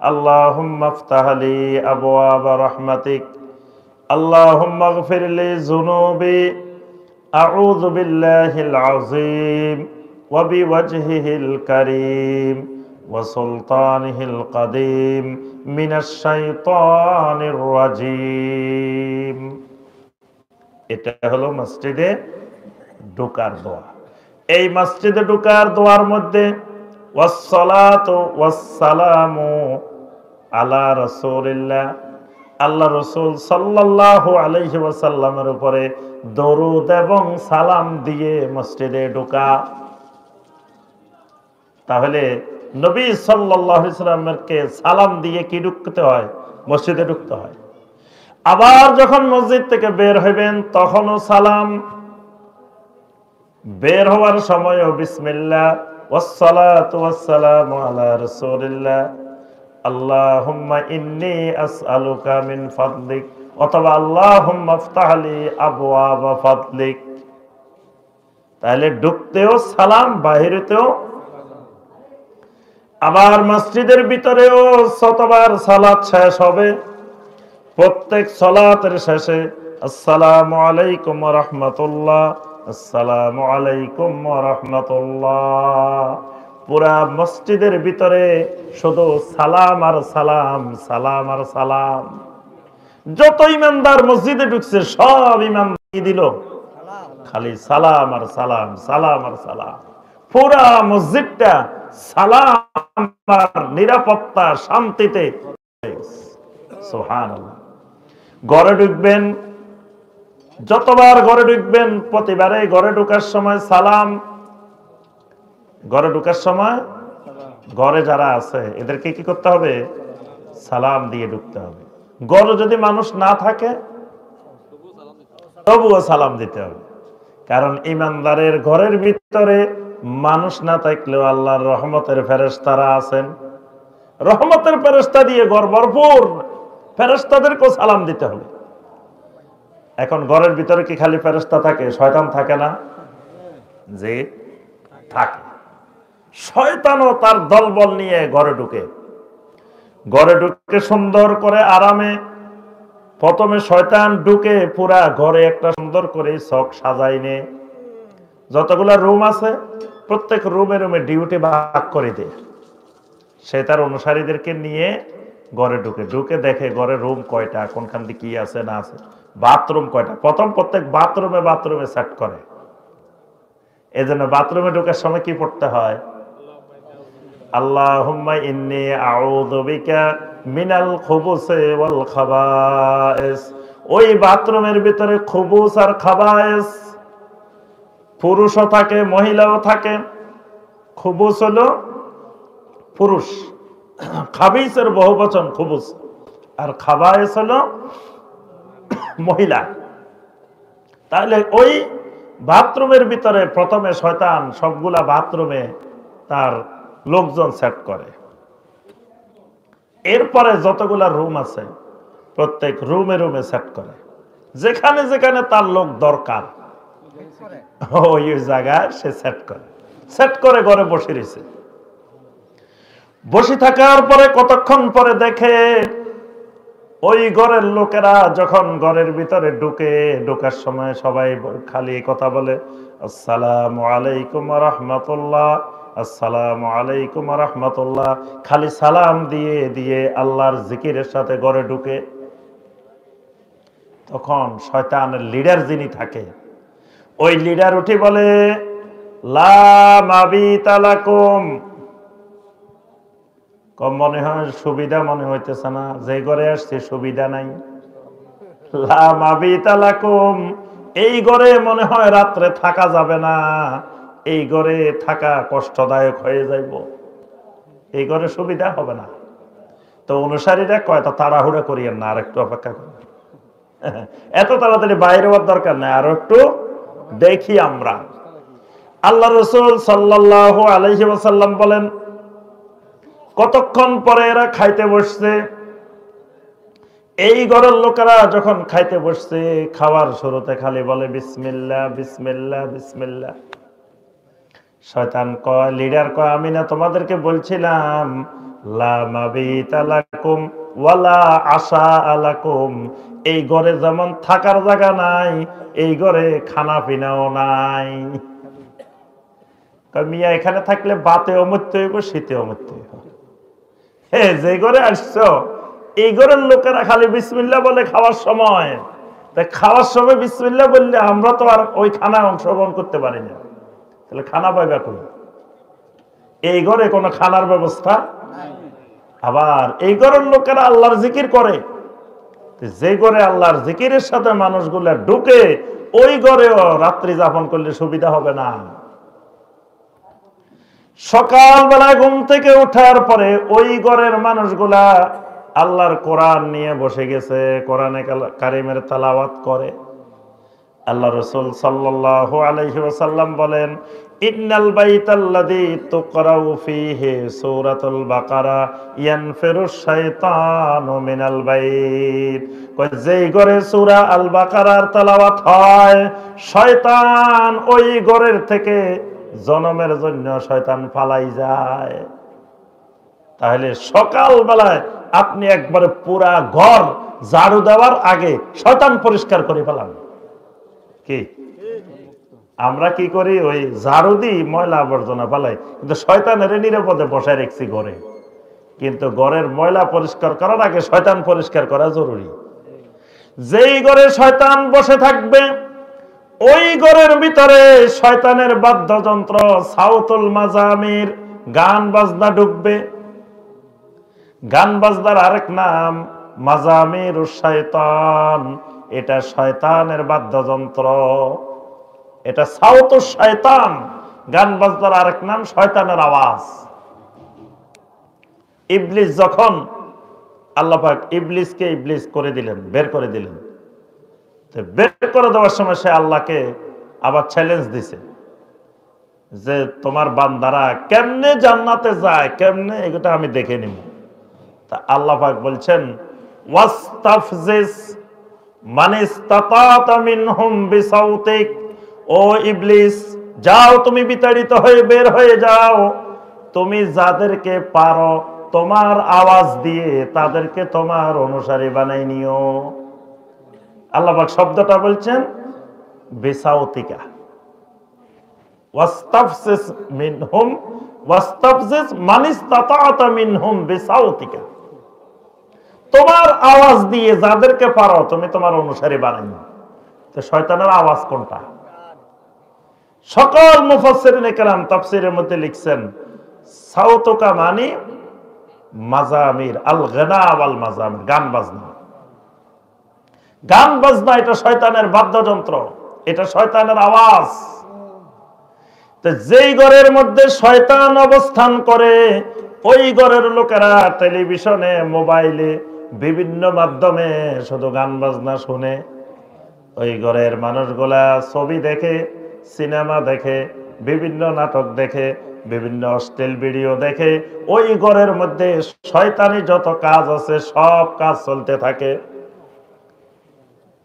আল্লাহুম্মা ইফতাহ লি আবওয়াবা রাহমাতিক, আল্লাহুম্মা ইগফির লি যুনুবি, আউযু বিল্লাহিল আযীম ওয়া বিওয়াজহিল কারীম ওয়া সুলতানিহিল কাদীম মিনাশ শাইতানির রাজীম। এটা হলো মসজিদে ঢোকার দোয়া। এই মসজিদে ঢোকার দোয়ার মধ্যে ওয়াসসালাতু ওয়াসসালামু আলা রাসূলিল্লাহ, আল্লাহ রাসূল সাল্লাল্লাহু আলাইহি ওয়াসাল্লামের উপরে দরুদ এবং সালাম দিয়ে মসজিদে ঢোকা। তাহলে নবী সাল্লাল্লাহু আলাইহি ওয়াসাল্লামকে সালাম দিয়ে কি ঢুকতে হয়? মসজিদে ঢুকতে হয়। আবার যখন মসজিদ থেকে বের হইবেন তখনও সালাম, বের হওয়ার সময়ও বিসমিল্লাহ ওয়াসসালাতু ওয়াসসালামু আলা রাসূলিল্লাহ, আল্লাহুম্মা ইন্নী আসআলুকা মিন ফাদলিক, অথবা আল্লাহুম্মা ইফতাহ লি আবওয়াবা ফাদলিক। তাহলে ঢুকতেও সালাম, বাহিরেতেও। আবার মসজিদের ভিতরেও শতবার সালাত শেষ হবে। প্রত্যেক সালাতের শেষে আসসালামু আলাইকুম ওয়া রাহমাতুল্লাহ, আসসালামু আলাইকুম ওয়া রাহমাতুল্লাহ। পুরা মসজিদের ভিতরে শুধু সালাম আর সালাম, সালাম আর সালাম। যত ইমানদার মসজিদে ঢুকছে সব ইমানদার কি দিল? খালি সালাম আর সালাম, সালাম আর সালাম। পুরা মসজিদটা সালাম আর নিরাপত্তা শান্তিতে। সুবহানাল্লাহ। ঘরে ঢুকবেন, যতবার ঘরে ঢুকবেন প্রতিবারে ঘরে ঢোকার সময় সালাম। ঘরে ঢোকার সময় ঘরে যারা আছে এদেরকে কি করতে হবে? সালাম দিয়ে ঢুকতে হবে। ঘরে যদি মানুষ না থাকে তবুও সালাম দিতে হবে, কারণ ইমানদারের ঘরের ভিতরে মানুষ না থাকলেও আল্লাহর রহমতের ফেরেশতারা আছেন। রহমতের ফেরেশতা দিয়ে ঘর ভরপুর, ফেরেশতাদেরকেও সালাম দিতে হবে। এখন ঘরের ভিতরে কি খালি ফেরেশতা থাকে, শয়তান থাকে না? যে থাকে। শয়তানও তার দলবল নিয়ে ঘরে ঢুকে, সুন্দর করে আরামে। প্রথমে শয়তান ঢুকে পুরা ঘরে একটা সুন্দর করে ছক সাজাইনে, যতগুলা রুম আছে প্রত্যেক রুমে রুমে ডিউটি ভাগ করে দেয়। সে তার অনুসারীদেরকে নিয়ে ঘরে ঢুকে দেখে ঘরে রুম কয়টা, কোনখান দিয়ে কি আছে না আছে, বাথরুম কয়টা। প্রত্যেক বাথরুমে সেট করে। এই জন্য বাথরুমে ঢোকার সময় কি পড়তে হয়? আল্লাহুম্মা ইন্নী আউযু বিকা মিনাল খুবুসি ওয়াল খাবায়েস। ওই বাথরুমের ভিতরে খুবুস আর খাবায়েস, পুরুষও থাকে মহিলাও থাকে। খুবুস হলো পুরুষ, খাবিসের বহুবচন খুবুস, আর খাবায়েস হলো মহিলা। তাহলে ওই বাথরুমের ভিতরে প্রথমে শয়তান সবগুলা বাথরুমে তার লোকজন সেট করে। এরপরে যতগুলা রুম আছে প্রত্যেক রুমে রুমে সেট করে, যেখানে যেখানে তার লোক দরকার ওই জায়গায় সে সেট করে ঘরে বসে রয়েছে। বসে থাকার পরে কতক্ষণ পরে দেখে ওই ঘরের লোকেরা যখন ঘরের ভিতরে ঢোকার সময় সবাই খালি কথা বলে, আসসালামু আলাইকুম ওয়া রাহমাতুল্লাহ, আসসালামু আলাইকুম ওয়া রাহমাতুল্লাহ। খালি সালাম দিয়ে দিয়ে আল্লাহর জিকিরের সাথে ঘরে ঢুকে। তখন শয়তানের লিডার যিনি থাকে ওই লিডার উঠে বলে, লা মাবিতা লাকুম। কম মনে হয় সুবিধা মনে হইতেছে না, যে ঘরে আসছে সুবিধা নাই। লা মাবিতা লাকুম, এই ঘরে মনে হয় রাত্রে থাকা যাবে না, এই ঘরে থাকা কষ্টদায়ক হয়ে যাইব, এই ঘরে সুবিধা হবে না। তো অনুসারীরা কয়, তা তাড়াহুড়া করিয়েন না, আর একটু অপেক্ষা করেন, এত তাড়াতাড়ি বাইরে হওয়ার দরকার নেই, আর একটু দেখি আমরা। আল্লাহ রাসূল সাল্লাল্লাহু আলাইহি ওয়াসাল্লাম বলেন, কতক্ষণ পরে এরা খাইতে বসছে। এই ঘরের লোকেরা যখন খাইতে বসছে, খাওয়ার শুরুতে খালি বলে বিসমিল্লাহ বিসমিল্লাহ বিসমিল্লাহ। শয়তান কয়, লিডার কয়, আমি না তোমাদেরকে বলছিলাম লা মাবিতা লাকুম ওয়ালা আশা আলাকুম, এই ঘরে যেমন থাকার জায়গা নাই, এই ঘরে খানা পিনাও নাই। মিয়া এখানে থাকলে বাতেও মরতে হইব, শীতেও মরতে হইব। যে ঘরে আসছো এই ঘরের লোকেরা খালি বিসমিল্লাহ বলে খাওয়ার সময়, তাই খাওয়ার সময় বিসমিল্লাহ বললে আমরা তো আর ওই খানা অংশগ্রহণ করতে পারি না, তাহলে খানা পাইবা কই? এই ঘরে কোনো খানার ব্যবস্থা। আবার এই ঘরের লোকেরা আল্লাহর জিকির করে, যে ঘরে আল্লাহর জিকিরের সাথে মানুষগুলা ঢুকে ওই ঘরেও রাত্রি যাপন করলে সুবিধা হবে না। সকালবেলা ঘুম থেকে ওঠার পরে ওই ঘরের মানুষগুলা আল্লাহর কোরআন নিয়ে বসে গেছে, কোরআনে কারিমের তেলাওয়াত করে। আল্লাহ রাসূল সাল্লাল্লাহু আলাইহি ওয়াসাল্লাম বলেন, ইন্নাল বাইতাল্লাযী তুকরাউ ফীহি সূরাতুল বাকারা ইয়ানফিরুশ শাইতানু মিনাল বাইত। কয় যেই ঘরে সূরা আল বাকারার তেলাওয়াত হয়, শয়তান ওই ঘরের থেকে জনমের জন্য শয়তান পালাই যায়। তাহলে সকাল বেলায় আপনি একবারে পুরা ঘর ঝাড়ু দেওয়ার আগে শয়তান পরিষ্কার করে ফেলান। কি আমরা কি করি? ওই ঝাড়ু দিই, ময়লা আবর্জনা ফেলাই, কিন্তু শয়তানের নিরাপদে বসায় রেখেছি ঘরে। কিন্তু ঘরের ময়লা পরিষ্কার করার আগে শয়তান পরিষ্কার করা জরুরি। যেই ঘরে শয়তান বসে থাকবে ওই ঘরের ভিতরে শয়তানের বাদ্যযন্ত্র সাউতুল মাজামির, গান বাজনা ঢুকবে। গান বাজনার আরেক নাম মাজামিরুশ শাইতান, এটা শয়তানের বাদ্যযন্ত্র, এটা সাউতুশ শয়তান। গান বাজনার আরেক নাম শয়তানের আওয়াজ। ইবলিস যখন আল্লাহ পাক ইবলিসকে ইবলিস করে দিলেন, বের করে দিলেন, বের করে দেওয়ার সময় সে আল্লাহকে আবার চ্যালেঞ্জ দিছে যে তোমার বান্দারা কেমনে জান্নাতে যায়, কেমনে, এগুলো আমি দেখে নিব। তা আল্লাহ পাক বলছেন, ওয়াস্তাফজিস মান ইসতাতাতা মিনহুম বিসাউতিক, ও ইবলিস যাও, তুমি বিতাড়িত হয়ে বের হয়ে যাও, তুমি যাদেরকে পারো তোমার আওয়াজ দিয়ে তাদেরকে তোমার অনুসারী বানাই নিও। আল্লাহ পাক শব্দটা বলছেন বিসাউতিকা, ওয়াস্তাফসিস মিনহুম, ওয়াস্তাফসিস মান ইসতাতাতা মিনহুম বিসাউতিকা, তোমার আওয়াজ দিয়ে যাদেরকে পারো তুমি তোমার অনুসারী বানাই নিও। তো শয়তানের আওয়াজ কোনটা? সকল মুফাসসিরিনে কেরাম তাফসীরের মধ্যে লিখছেন সাউতুকা মানে মাজামির, আল গানা ওয়াল মাজামির, গান বাজনা। গান বাজনা এটা শয়তানের বাদ্যযন্ত্র, এটা শয়তানের আওয়াজ। তো যেই ঘরের মধ্যে শয়তান অবস্থান করে ওই ঘরের লোকেরা টেলিভিশনে, মোবাইলে, বিভিন্ন মাধ্যমে শুধু গান বাজনা শুনে। ওই ঘরের মানুষগুলা ছবি দেখে, সিনেমা দেখে, বিভিন্ন নাটক দেখে, বিভিন্ন অশ্লীল ভিডিও দেখে। ওই ঘরের মধ্যে শয়তানি যত কাজ আছে সব কাজ চলতে থাকে।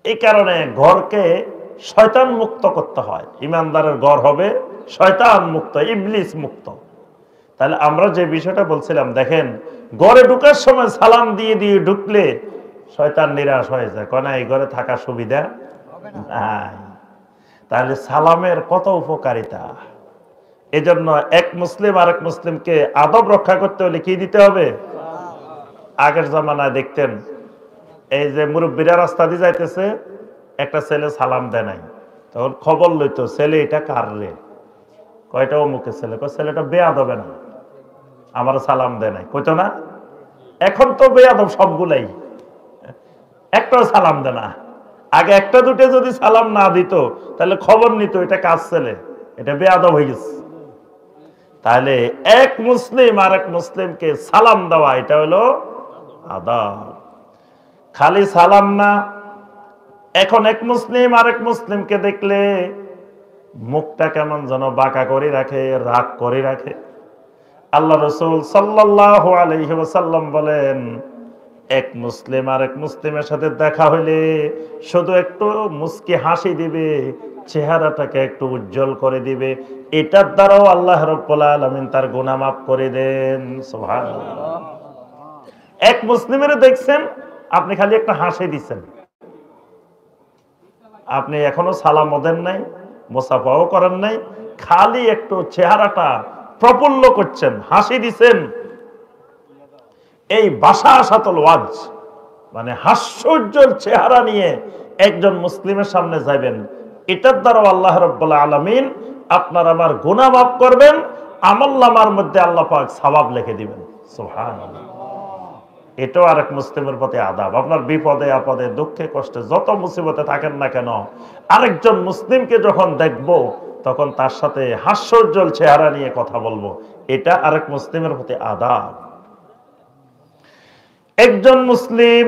এই কারণে ঘরকে শয়তান মুক্ত করতে হয়। ইমানদারের ঘর হবে শয়তান মুক্ত, ইবলিস মুক্ত। তাহলে আমরা যে বিষয়টা বলছিলাম, দেখেন ঘরে ঢুকার সময় সালাম দিয়ে দিয়ে ঢুকলে শয়তান নিরাশ হয়ে যায়, কয় না এই ঘরে থাকার সুবিধা নাই। তাহলে সালামের কত উপকারিতা। এজন্য এক মুসলিম আরেক মুসলিমকে আদব রক্ষা করতে হলে কি দিতে হবে? আগের জামানায় দেখতেন এই যে মুরব্বীরা রাস্তা দিয়ে যাইতেছে, একটা ছেলে সালাম দেয় নাই, তখন খবর লইতো ছেলে এটা কার রে, কয়টা অমুকে ছেলে, ছেলেটা বেয়াদবে না, আমার সালাম দেয় নাই, কইতো না? এখন তো বেয়াদব সবগুলাই, একটাও সালাম দেয় না। আগে একটা দুটো যদি সালাম না দিত তাহলে খবর নিত এটা কাজ ছেলে, এটা বেয়াদব হয়ে গেছে। তাহলে এক মুসলিম আরেক মুসলিমকে সালাম দেওয়া এটা হলো আদব। খালি সালাম না, এখন এক মুসলিম আরেক মুসলিমকে দেখলে মুখটা কেমন যেন বাঁকা করে রাখে, রাগ করে রাখে। আল্লাহ রাসূল সাল্লাল্লাহু আলাইহি ওয়াসাল্লাম বলেন, এক মুসলিম আরেক মুসলিমের সাথে দেখা হইলে শুধু একটু মুস্কি হাসি দিবে, চেহারাটাকে একটু উজ্জ্বল করে দিবে, এটার দ্বারাও আল্লাহ রাব্বুল আলামিন তার গুনাহ মাফ করে দেন। সুবহানাল্লাহ। এক মুসলিমের দেখছেন আপনি খালি একটা হাসি দিচ্ছেন, আপনি এখনো সালাম দেন নাই, মুসাফাও করেন নাই, খালি একটু চেহারাটা প্রফুল্ল করছেন, হাসি দিচ্ছেন, এই বাশাশাতুল ওয়াজ মানে হাস্যোজ্জ্বল চেহারা নিয়ে একজন মুসলিমের সামনে যাবেন, এটার দ্বারা আল্লাহ রাব্বুল আলামিন আপনার আমার গুনাহ মাফ করবেন, আমলনামার মধ্যে আল্লাহ পাক সওয়াব লিখে দিবেন। সুবহানাল্লাহ। এটাও আরেক মুসলিমের প্রতি আদাব। আপনার বিপদে আপদে দুঃখে কষ্টে যত মুসিবতে থাকেন না কেন, আরেকজন মুসলিমকে যখন দেখব তখন তার সাথে হাস্যোজ্জ্বল চেহারা নিয়ে কথা বলবো, এটা আরেক মুসলিমের প্রতি আদাব। একজন মুসলিম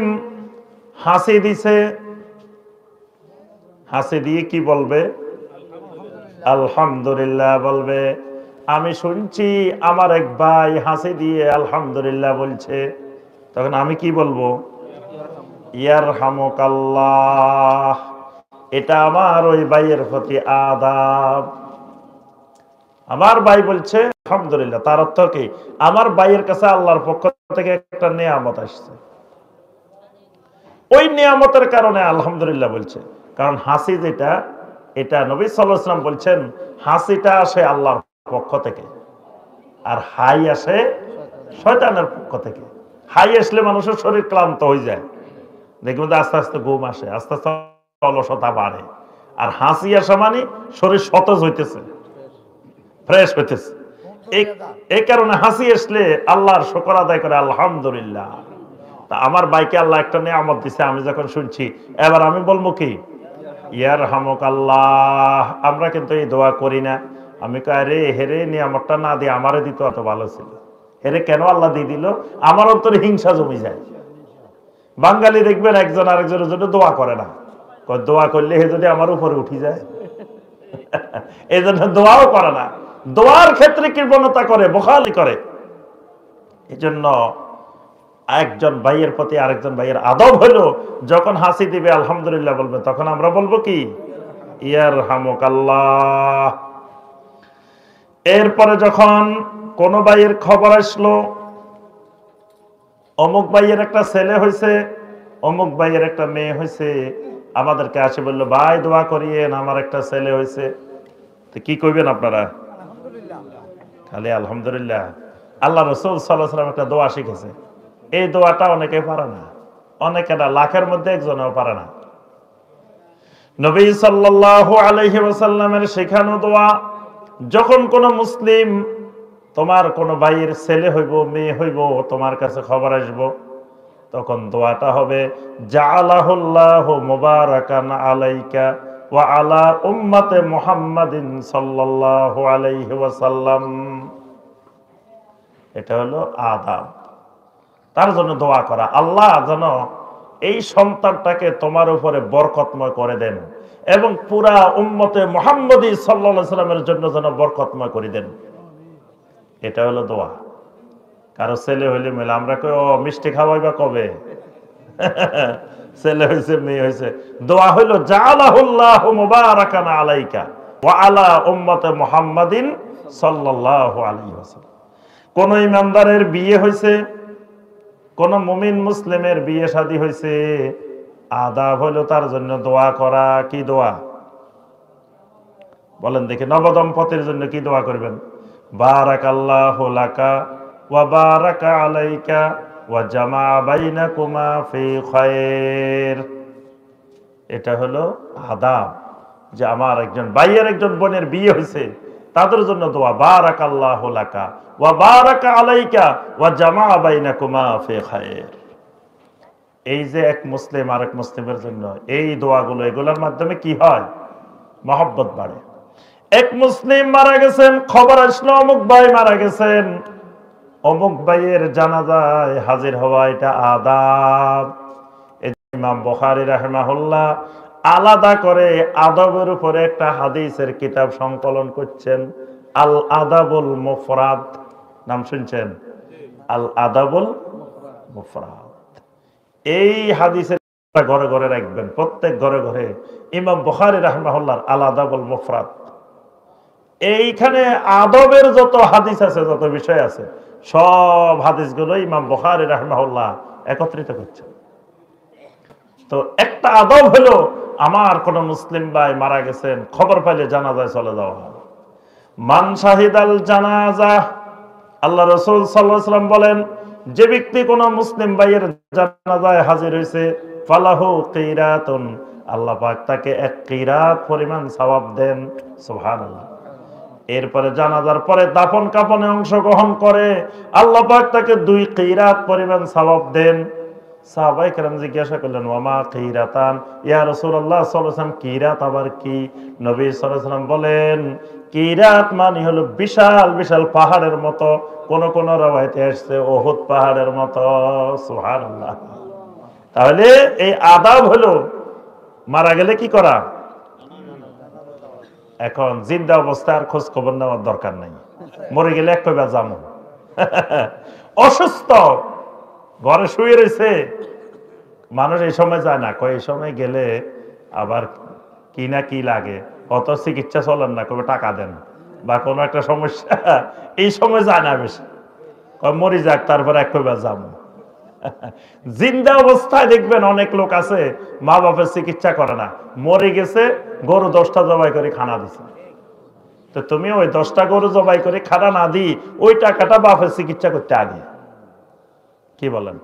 হাসি দিছে, হাসি দিয়ে কি বলবে? আলহামদুলিল্লাহ বলবে। আমি শুনছি আমার এক ভাই হাসি দিয়ে আলহামদুলিল্লাহ বলছে, তখন আমি কি বলবো? ইয়ারহামুকাল্লাহ। এটা আমার ওই ভাইয়ের প্রতি আদাব। আমার ভাই বলছে আলহামদুলিল্লাহ, তার অর্থ কি? আমার ভাইয়ের কাছে আল্লাহর পক্ষ থেকে একটা নিয়ামত আসছে, ওই নিয়ামতের কারণে আলহামদুলিল্লাহ বলছে। কারণ হাসি যেটা, এটা নবী সাল্লাল্লাহু আলাইহি ওয়াসাল্লাম বলছেন হাসিটা আসে আল্লাহর পক্ষ থেকে, আর হাই আসে শয়তানের পক্ষ থেকে। হাই আসলে মানুষের শরীর ক্লান্ত হয়ে যায়, দেখবেন আস্তে আস্তে ঘুম আসে, আস্তে আস্তে অলসতা বাড়ে। আর হাসি আসা মানে শরীর সতেজ হইতেছে, ফ্রেশ হইতেছে। এই কারণে হাসি আসলে আল্লাহর শুকর আদায় করে আলহামদুলিল্লাহ। তা আমার ভাইকে আল্লাহ একটা নিয়ামত দিছে, আমি যখন শুনছি এবার আমি বলবো কি ইয়ারহামুকাল্লাহ। আমরা কিন্তু এই দোয়া করি না। আমি কই আরে হেরে নিয়ামতটা না দিয়ে আমারে দিত এত ভালো ছিল, হেরে কেন আল্লাহ দিয়ে দিল? আমার অন্তরে হিংসা জমি যায়। বাঙালি দেখবেন একজন আরেকজনের জন্য দোয়া করে না, দোয়া করলে হে যদি আমার উপরে উঠি যায়, এই জন্য দোয়াও করে না, দোয়ার ক্ষেত্রে কৃপণতা করে, বখালি করে। এই জন্য একজন ভাইয়ের প্রতি আরেকজন ভাইয়ের আদব হলো যখন হাসি দিবে আলহামদুলিল্লাহ বলবে, তখন আমরা বলবো কি ইয়ারহামুকাল্লাহ। এরপরে যখন কোন ভাইয়ের খবর আসলো অমুক ভাইয়ের একটা ছেলে হয়েছে, অমুক ভাইয়ের একটা মেয়ে হয়েছে, আমাদেরকে আসে বললো ভাই দোয়া করিয়েন আমার একটা ছেলে হয়েছে, তো কি কইবেন আপনারা? খালি আলহামদুলিল্লাহ। আল্লাহ রাসূল সাল্লাল্লাহু আলাইহি ওয়াসাল্লাম একটা দোয়া শিখেছে, এই দোয়াটা অনেকে পারে না, অনেকে না, লাখের মধ্যে একজনও পারে না। নবী সাল্লাল্লাহু আলাইহি ওয়াসাল্লামের শেখানো দোয়া, যখন কোন মুসলিম তোমার কোন ভাইয়ের ছেলে হইব মেয়ে হইব তোমার কাছে খবর আসবো, তখন দোয়াটা হবে জাআলাহুল্লাহু মুবারাকান আলাইকা ওয়া আলা উম্মতে মুহাম্মাদিন সাল্লাল্লাহু আলাইহি ওয়াসাল্লাম। এটা হলো আদাব, তার জন্য দোয়া করা, আল্লাহ যেন এই সন্তানটাকে তোমার উপরে বরকতময় করে দেন এবং পুরা উম্মতে মুহাম্মদী সাল্লাল্লাহু আলাইহি ওয়াসাল্লামের জন্য যেন বরকতময় করে দেন। এটা হলো দোয়া। কারো ছেলে হইলে মেলে আমরা কই ও মিষ্টি খাওয়াইবা কবে? ছেলে হয়েছে মেয়ে হয়েছে, দোয়া হইল জাআলাহুল্লাহু মুবারাকান আলাইকা ওয়া আলা উম্মতে মুহাম্মাদিন সাল্লাল্লাহু আলাইহি ওয়াসাল্লাম। কোন ইমানদারের বিয়ে হয়েছে, কোন মুমিন মুসলিমের বিয়ে শাদী হয়েছে, আদাব হইল তার জন্য দোয়া করা। কি দোয়া বলেন দেখি? নবদম্পতির জন্য কি দোয়া করবেন? বারাকাল্লাহু লাকা ওয়া বারাকা আলাইকা ওয়া জামা বাইনাকুমা ফি খায়র। এটা হলো আদাব, যে আমার একজন ভাইয়ের একজন বোনের বিয়ে হয়েছে, তাদের জন্য দোয়া বারাকাল্লাহু লাকা ওয়া বারাকা আলাইকা ওয়া জামা বাইনাকুমা ফি খায়র। এই যে এক মুসলিম আরেক মুসলিমের জন্য এই দোয়াগুলো, এগুলোর মাধ্যমে কি হয়? মহব্বত বাড়ে। এক মুসলিম মারা গেছেন, খবর আসলো অমুক ভাই মারা গেছেন, অমুক ভাইয়ের জানাজায় হাজির হওয়া, এটা আদাব। ইমাম বুখারী রাহিমাহুল্লাহ আলাদা করে আদবের উপরে একটা হাদিসের কিতাব সংকলন করছেন, আল আদাবুল মুফরাদ। নাম শুনছেন? আল আদাবুল মুফরাদ। এই হাদিসের ঘরে ঘরে রাখবেন, প্রত্যেক ঘরে ঘরে ইমাম বুখারী রাহিমাহুল্লাহর আল আদাবুল মুফরাদ। এইখানে আদবের যত হাদিস আছে, যত বিষয় আছে, সব হাদিসগুলো ইমাম বুখারী রাহিমাহুল্লাহ একত্রিত করছেন। তো একটা আদব হলো আমার কোন মুসলিম ভাই মারা গেছেন, খবর পাইলে জানাজায় চলে যাওয়া। মান শাহিদাল জানাজা, আল্লাহ রাসূল সাল্লাল্লাহু আলাইহি ওয়াসাল্লাম বলেন, যে ব্যক্তি কোন মুসলিম ভাইয়ের জানাজায় হাজির হয়েছে, ফালাহু কিরাতুন, আল্লাহ পাক তাকে এক কিরাত পরিমাণ সওয়াব দেন। সুবহানাল্লাহ। এরপরে জানাজার পরে দাফন কাফনে অংশগ্রহণ করে, আল্লাহ পাক তাকে 2 কিরাত পরিমাণ সওয়াব দেন। সাহাবায়ে কেরাম জিজ্ঞাসা করলেন, ওয়ামা কিরাতান ইয়া রাসূলুল্লাহ সাল্লাল্লাহু আলাইহি ওয়াসাল্লাম, কিরাত আবার কি? নবী সাল্লাল্লাহু আলাইহি ওয়াসাল্লাম বলেন, কিরাত মানে হলো বিশাল বিশাল পাহাড়ের মতো, কোন কোন রাওয়ায়াতে আসছে উহুদ পাহাড়ের মতো। সুবহানাল্লাহ। তাহলে এই আদাব হলো মারা গেলে কি করা? এখন জিন্দা অবস্থায় আর খোঁজ খবর নেওয়ার দরকার নাই, মরে গেলে এক কইবা জামু। অসুস্থ ঘরে শুয়ে রয়েছে, মানুষ এই সময় যায় না, কয় এই সময় গেলে আবার কি না কি লাগে, কত চিকিৎসা চলেন না, কবে টাকা দেন বা কোনো একটা সমস্যা, এই সময় যায় না বেশি, মরি যাক তারপরে এক কইবা যাবো। জিন্দা অবস্থায় দেখবেন অনেক লোক আছে মা বাপের চিকিৎসা করে না, মরে গেছে, গরু 10টা জবাই করে খানা দিছে, তো তুমি ওই 10টা গরু জবাই করে খানা না দি ওই টাকাটা বাপের চিকিৎসা করতে আগে। কি বলেন?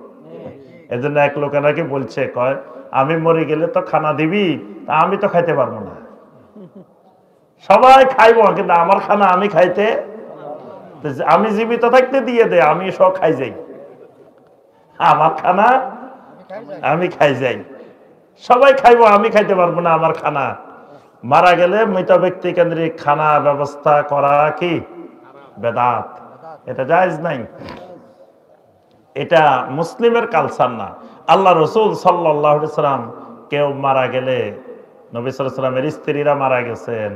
এজন্য এক লোকে নাকি বলছে, কয় আমি মরে গেলে তো খানা দিবি, তা আমি তো খাইতে পারবো না, সবাই খাইবো কিন্তু আমার খানা আমি খাইতে, আমি জীবিত থাকতে দিয়ে দে, আমি সব খাই যাই, আমার খানা আমি খাই যাই, সবাই খাইবো আমি খাইতে পারবো না আমার খানা। মারা গেলে মৃত ব্যক্তি কেন্দ্রিক খানা ব্যবস্থা করা কি বেদাত, এটা জায়েজ নাই, এটা মুসলিমের কালচার না। আল্লাহ রাসূল সাল্লাল্লাহু আলাইহি ওয়াসাল্লাম কেউ মারা গেলে, নবী সাল্লাল্লাহু আলাইহি ওয়াসাল্লামের স্ত্রীরা মারা গেছেন,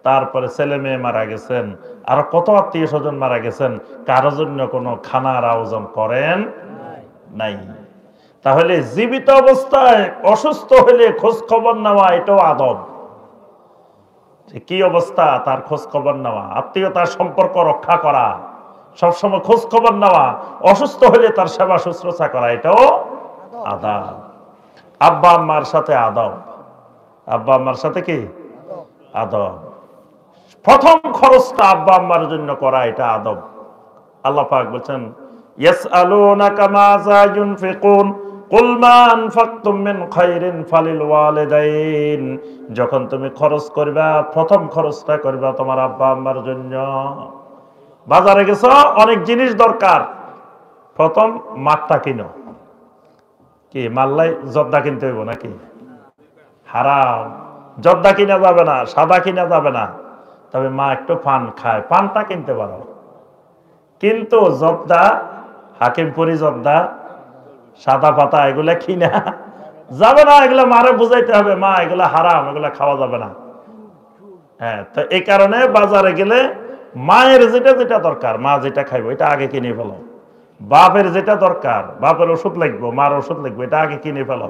তারপরে ছেলে মেয়ে মারা গেছেন, আর কত আত্মীয় স্বজন মারা গেছেন, কারোর জন্য কোনো খানার আয়োজন করেন নাই। তাহলে জীবিত অবস্থায় অসুস্থ হলে খোঁজ খবর নেওয়া এটাও আদব। কি অবস্থা তার খোঁজ খবর নেওয়া, আত্মীয়তার সম্পর্ক রক্ষা করা, সবসময় খোঁজ খবর নেওয়া, অসুস্থ হলে তার সেবা শুশ্রূষা করা এটাও আদব। আব্বা আম্মার সাথে আদব, আব্বা আম্মার সাথে কি আদব। প্রথম খরচটা আব্বা আম্মার জন্য করা এটা আদব। আল্লাহ পাক বলেন ইয়াসআলুনাকা মাযা ইউনফিকুন কুল মা আনফাকতুম মিন খায়রিন ফালিল ওয়ালিদাইন। যখন তুমি খরচ করবা প্রথম খরচটা করবা তোমার আব্বা আম্মার জন্য। বাজারে গেছো অনেক জিনিস দরকার, প্রথম মাঠটা কিনো। কি মাল্লাই জর্দা কিনতে হইব নাকি? হারাম, জর্দা কিনা যাবে না, সাদা কিনা যাবে না। তবে মা একটু পান খায়, পানটা কিনতে পারো। কিন্তু জর্দা, হাকিমপুরি জর্দা, সাদা পাতা এগুলা কিনা যাবে না। এগুলা মারে বুঝাইতে হবে, মা এগুলা হারাম, এগুলা খাওয়া যাবে না। হ্যাঁ, তো এই কারণে বাজারে গেলে মায়ের যেটা যেটা দরকার, মা যেটা খাইবো এটা আগে কিনে ফেলো। বাপের যেটা দরকার, বাপের ওষুধ লাগবে, মার ওষুধ লাগবে, এটা আগে কিনে ফেলো।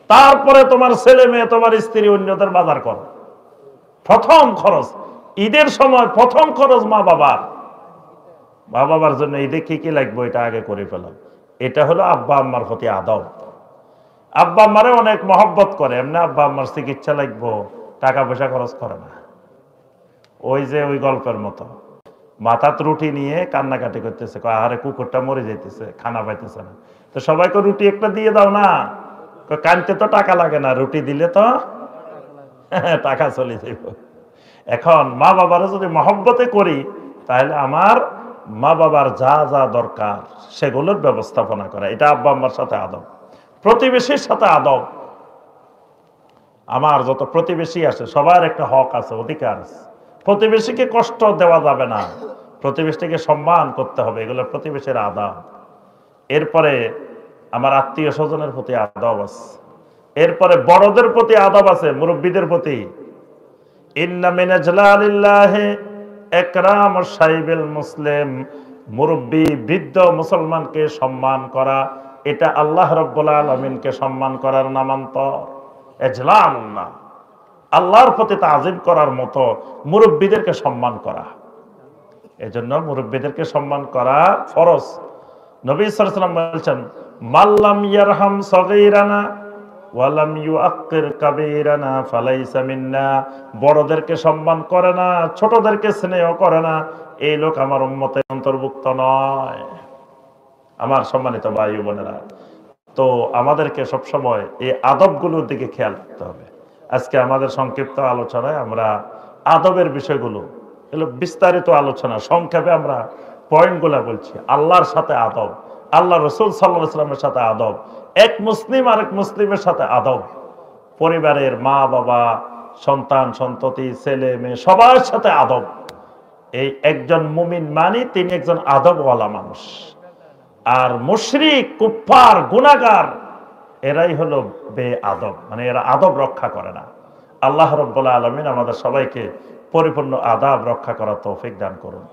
তারপরে তোমার ছেলে মেয়ে, তোমার স্ত্রী, অন্যদের বাজার করো। প্রথম খরচ ঈদের সময়, প্রথম খরচ মা বাবার। মা বাবার জন্য ঈদে কি কি লাগবে এটা আগে করে ফেলো। এটা হলো আব্বা আম্মার প্রতি আদব। আব্বা আম্মারে অনেক মহব্বত করে, এমনি আব্বা আম্মার চিকিৎসা লাগবো, টাকা পয়সা খরচ করে না। ওই যে ওই গল্পের মতো, মাথা রুটি নিয়ে কান্নাকাটি করতেছে, আহারে কুকুরটা মরে যাইতেছে, খানা পাইতেছে না। তো সবাইকে রুটি একটা দিয়ে দাও না। কানতে তো টাকা লাগে না, রুটি দিলে তো টাকা চলে যাইব। এখন মা বাবারও যদি মহব্বতে করি, তাহলে আমার মা বাবার যা যা দরকার সেগুলোর ব্যবস্থাপনা করা, এটা আব্বা আম্মার সাথে আদব। প্রতিবেশীর সাথে আদব। আমার যত প্রতিবেশী আছে সবার একটা হক আছে, অধিকার আছে। প্রতিবেশীকে কষ্ট দেওয়া যাবে না, প্রতিবেশীকে সম্মান করতে হবে, এগুলো প্রতিবেশীর আদব। এরপরে আমার আত্মীয় স্বজনের প্রতি আদব আছে। এরপরে বড়দের প্রতি আদব আছে, মুরব্বীদের প্রতি। ইন্না মিন আজলালিল্লাহি ইকরামুশ শাইবিল মুসলিম। মুরব্বী বৃদ্ধ মুসলমানকে সম্মান করা, এটা আল্লাহ রাব্বুল আলামিনকে সম্মান করার নামান্তর। ইজলালুল্লাহ, আল্লাহর প্রতি তাজিম করার মতো মুরব্বীদেরকে সম্মান করা। এজন্য মুরব্বীদেরকে সম্মান করা ফরজ। নবী সাল্লাল্লাহু আলাইহি ওয়াসাল্লাম বলেছেন, মাল্লাম ইয়ারহাম সগীরানা ওয়ালাম ইউআক্কির কাবীরানা ফালাইসা মিন্না। বড়দেরকে সম্মান করে না, ছোটদেরকে স্নেহ করে না, এই লোক আমার উম্মতের অন্তর্ভুক্ত নয়। আমার সম্মানিত ভাই ও বোনেরা, তো আমাদেরকে সবসময় এই আদবগুলোর দিকে খেয়াল রাখতে হবে। আজকে আমাদের সংক্ষিপ্ত আলোচনায় আমরা আদবের বিষয়গুলো, এগুলো বিস্তারিত আলোচনা, সংক্ষেপে আমরা পয়েন্টগুলো বলছি। আল্লাহর সাথে আদব, আল্লাহ রসুল সাল্লাল্লাহু আলাইহি ওয়াসাল্লামের সাথে আদব, এক মুসলিম আরেক মুসলিমের সাথে আদব, পরিবারের মা বাবা, সন্তান সন্ততি, ছেলে মেয়ে সবার সাথে আদব। এই একজন মুমিন মানে তিনি একজন আদবওয়ালা মানুষ। আর মুশরিক, কুফফার, গুনাহগার এরাই হলো বেআদব, মানে এরা আদব রক্ষা করে না। আল্লাহ রাব্বুল আলামিন আমাদের সবাইকে পরিপূর্ণ আদাব রক্ষা করার তৌফিক দান করুন।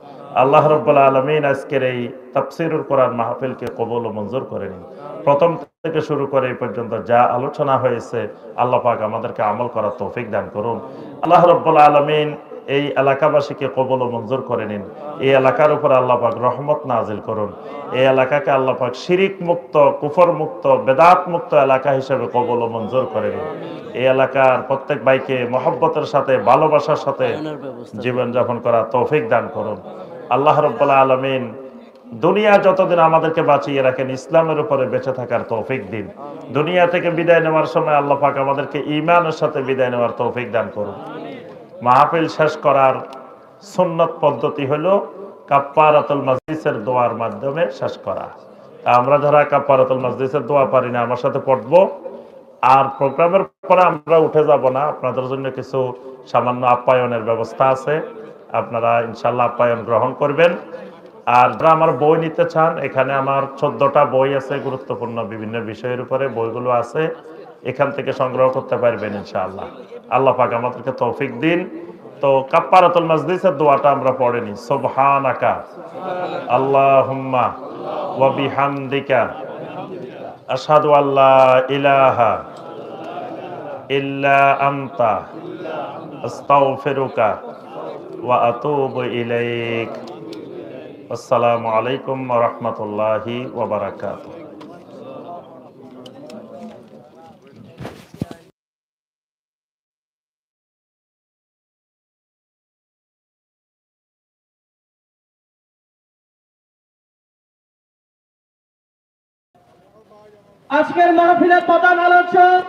আল্লাহ রাব্বুল আলামিন আজকের এই তাফসীরুল কোরআন মাহফিলকে কবুল ও মঞ্জুর করে নিন। প্রথম থেকে শুরু করে এই পর্যন্ত যা আলোচনা হয়েছে, আল্লাহ পাক আমাদেরকে আমল করার তৌফিক দান করুন। আল্লাহ রাব্বুল আলামিন এই এলাকাবাসীকে কবুল ও মঞ্জুর করে নিন। এই এলাকার উপর আল্লাহ পাক রহমত নাজিল করুন। এই এলাকাকে আল্লাহ পাক শিরিক মুক্ত, কুফর মুক্ত, বেদাত মুক্ত এলাকা হিসেবে কবুল ও মঞ্জুর করে নিন। এই এলাকার প্রত্যেক ভাইকে মহব্বতের সাথে, ভালোবাসার সাথে জীবনযাপন করার তৌফিক দান করুন। আল্লাহ রাব্বুল আলামিন দুনিয়া যতদিন আমাদেরকে বাঁচিয়ে রাখেন, ইসলামের উপরে বেঁচে থাকার তৌফিক দিন। দুনিয়া থেকে বিদায় নেওয়ার সময় আল্লাহ পাক আমাদেরকে ঈমানের সাথে বিদায় নেওয়ার তৌফিক দান করুন। মাহফিল শেষ করার সুন্নত পদ্ধতি হলো কাফফারাতুল মাজলিসের দোয়ার মাধ্যমে শেষ করা। আমরা যারা কাফফারাতুল মাজলিসের দোয়া পারি না, আমার সাথে পড়বো। আর প্রোগ্রামের পরে আমরা উঠে যাব না, আপনাদের জন্য কিছু সামান্য আপ্যায়নের ব্যবস্থা আছে, আপনারা ইনশাল্লাহ আপ্যায়ন গ্রহণ করবেন। আর যারা আমার বই নিতে চান, এখানে আমার 14টা বই আছে, গুরুত্বপূর্ণ বিভিন্ন বিষয়ের উপরে বইগুলো আছে, এখান থেকে সংগ্রহ করতে পারবেন ইনশাআল্লাহ। আল্লাহ পাক আমাদেরকে তৌফিক দিন। তো কাফফারাতুল মাজলিসের দোয়াটা আমরা পড়ে নিই। সুবহানাকা আল্লাহুম্মা ওয়া বিহামদিকা আশহাদু আল্লা ইলাহা ইল্লা আনতা আস্তাগফিরুকা ওয়া আতুবু ইলাইক। আসসালামু আলাইকুম ওয়া রাহমাতুল্লাহি ওয়া বারাকাতুহু। আজকের মাহফিলের প্রধান আলোচক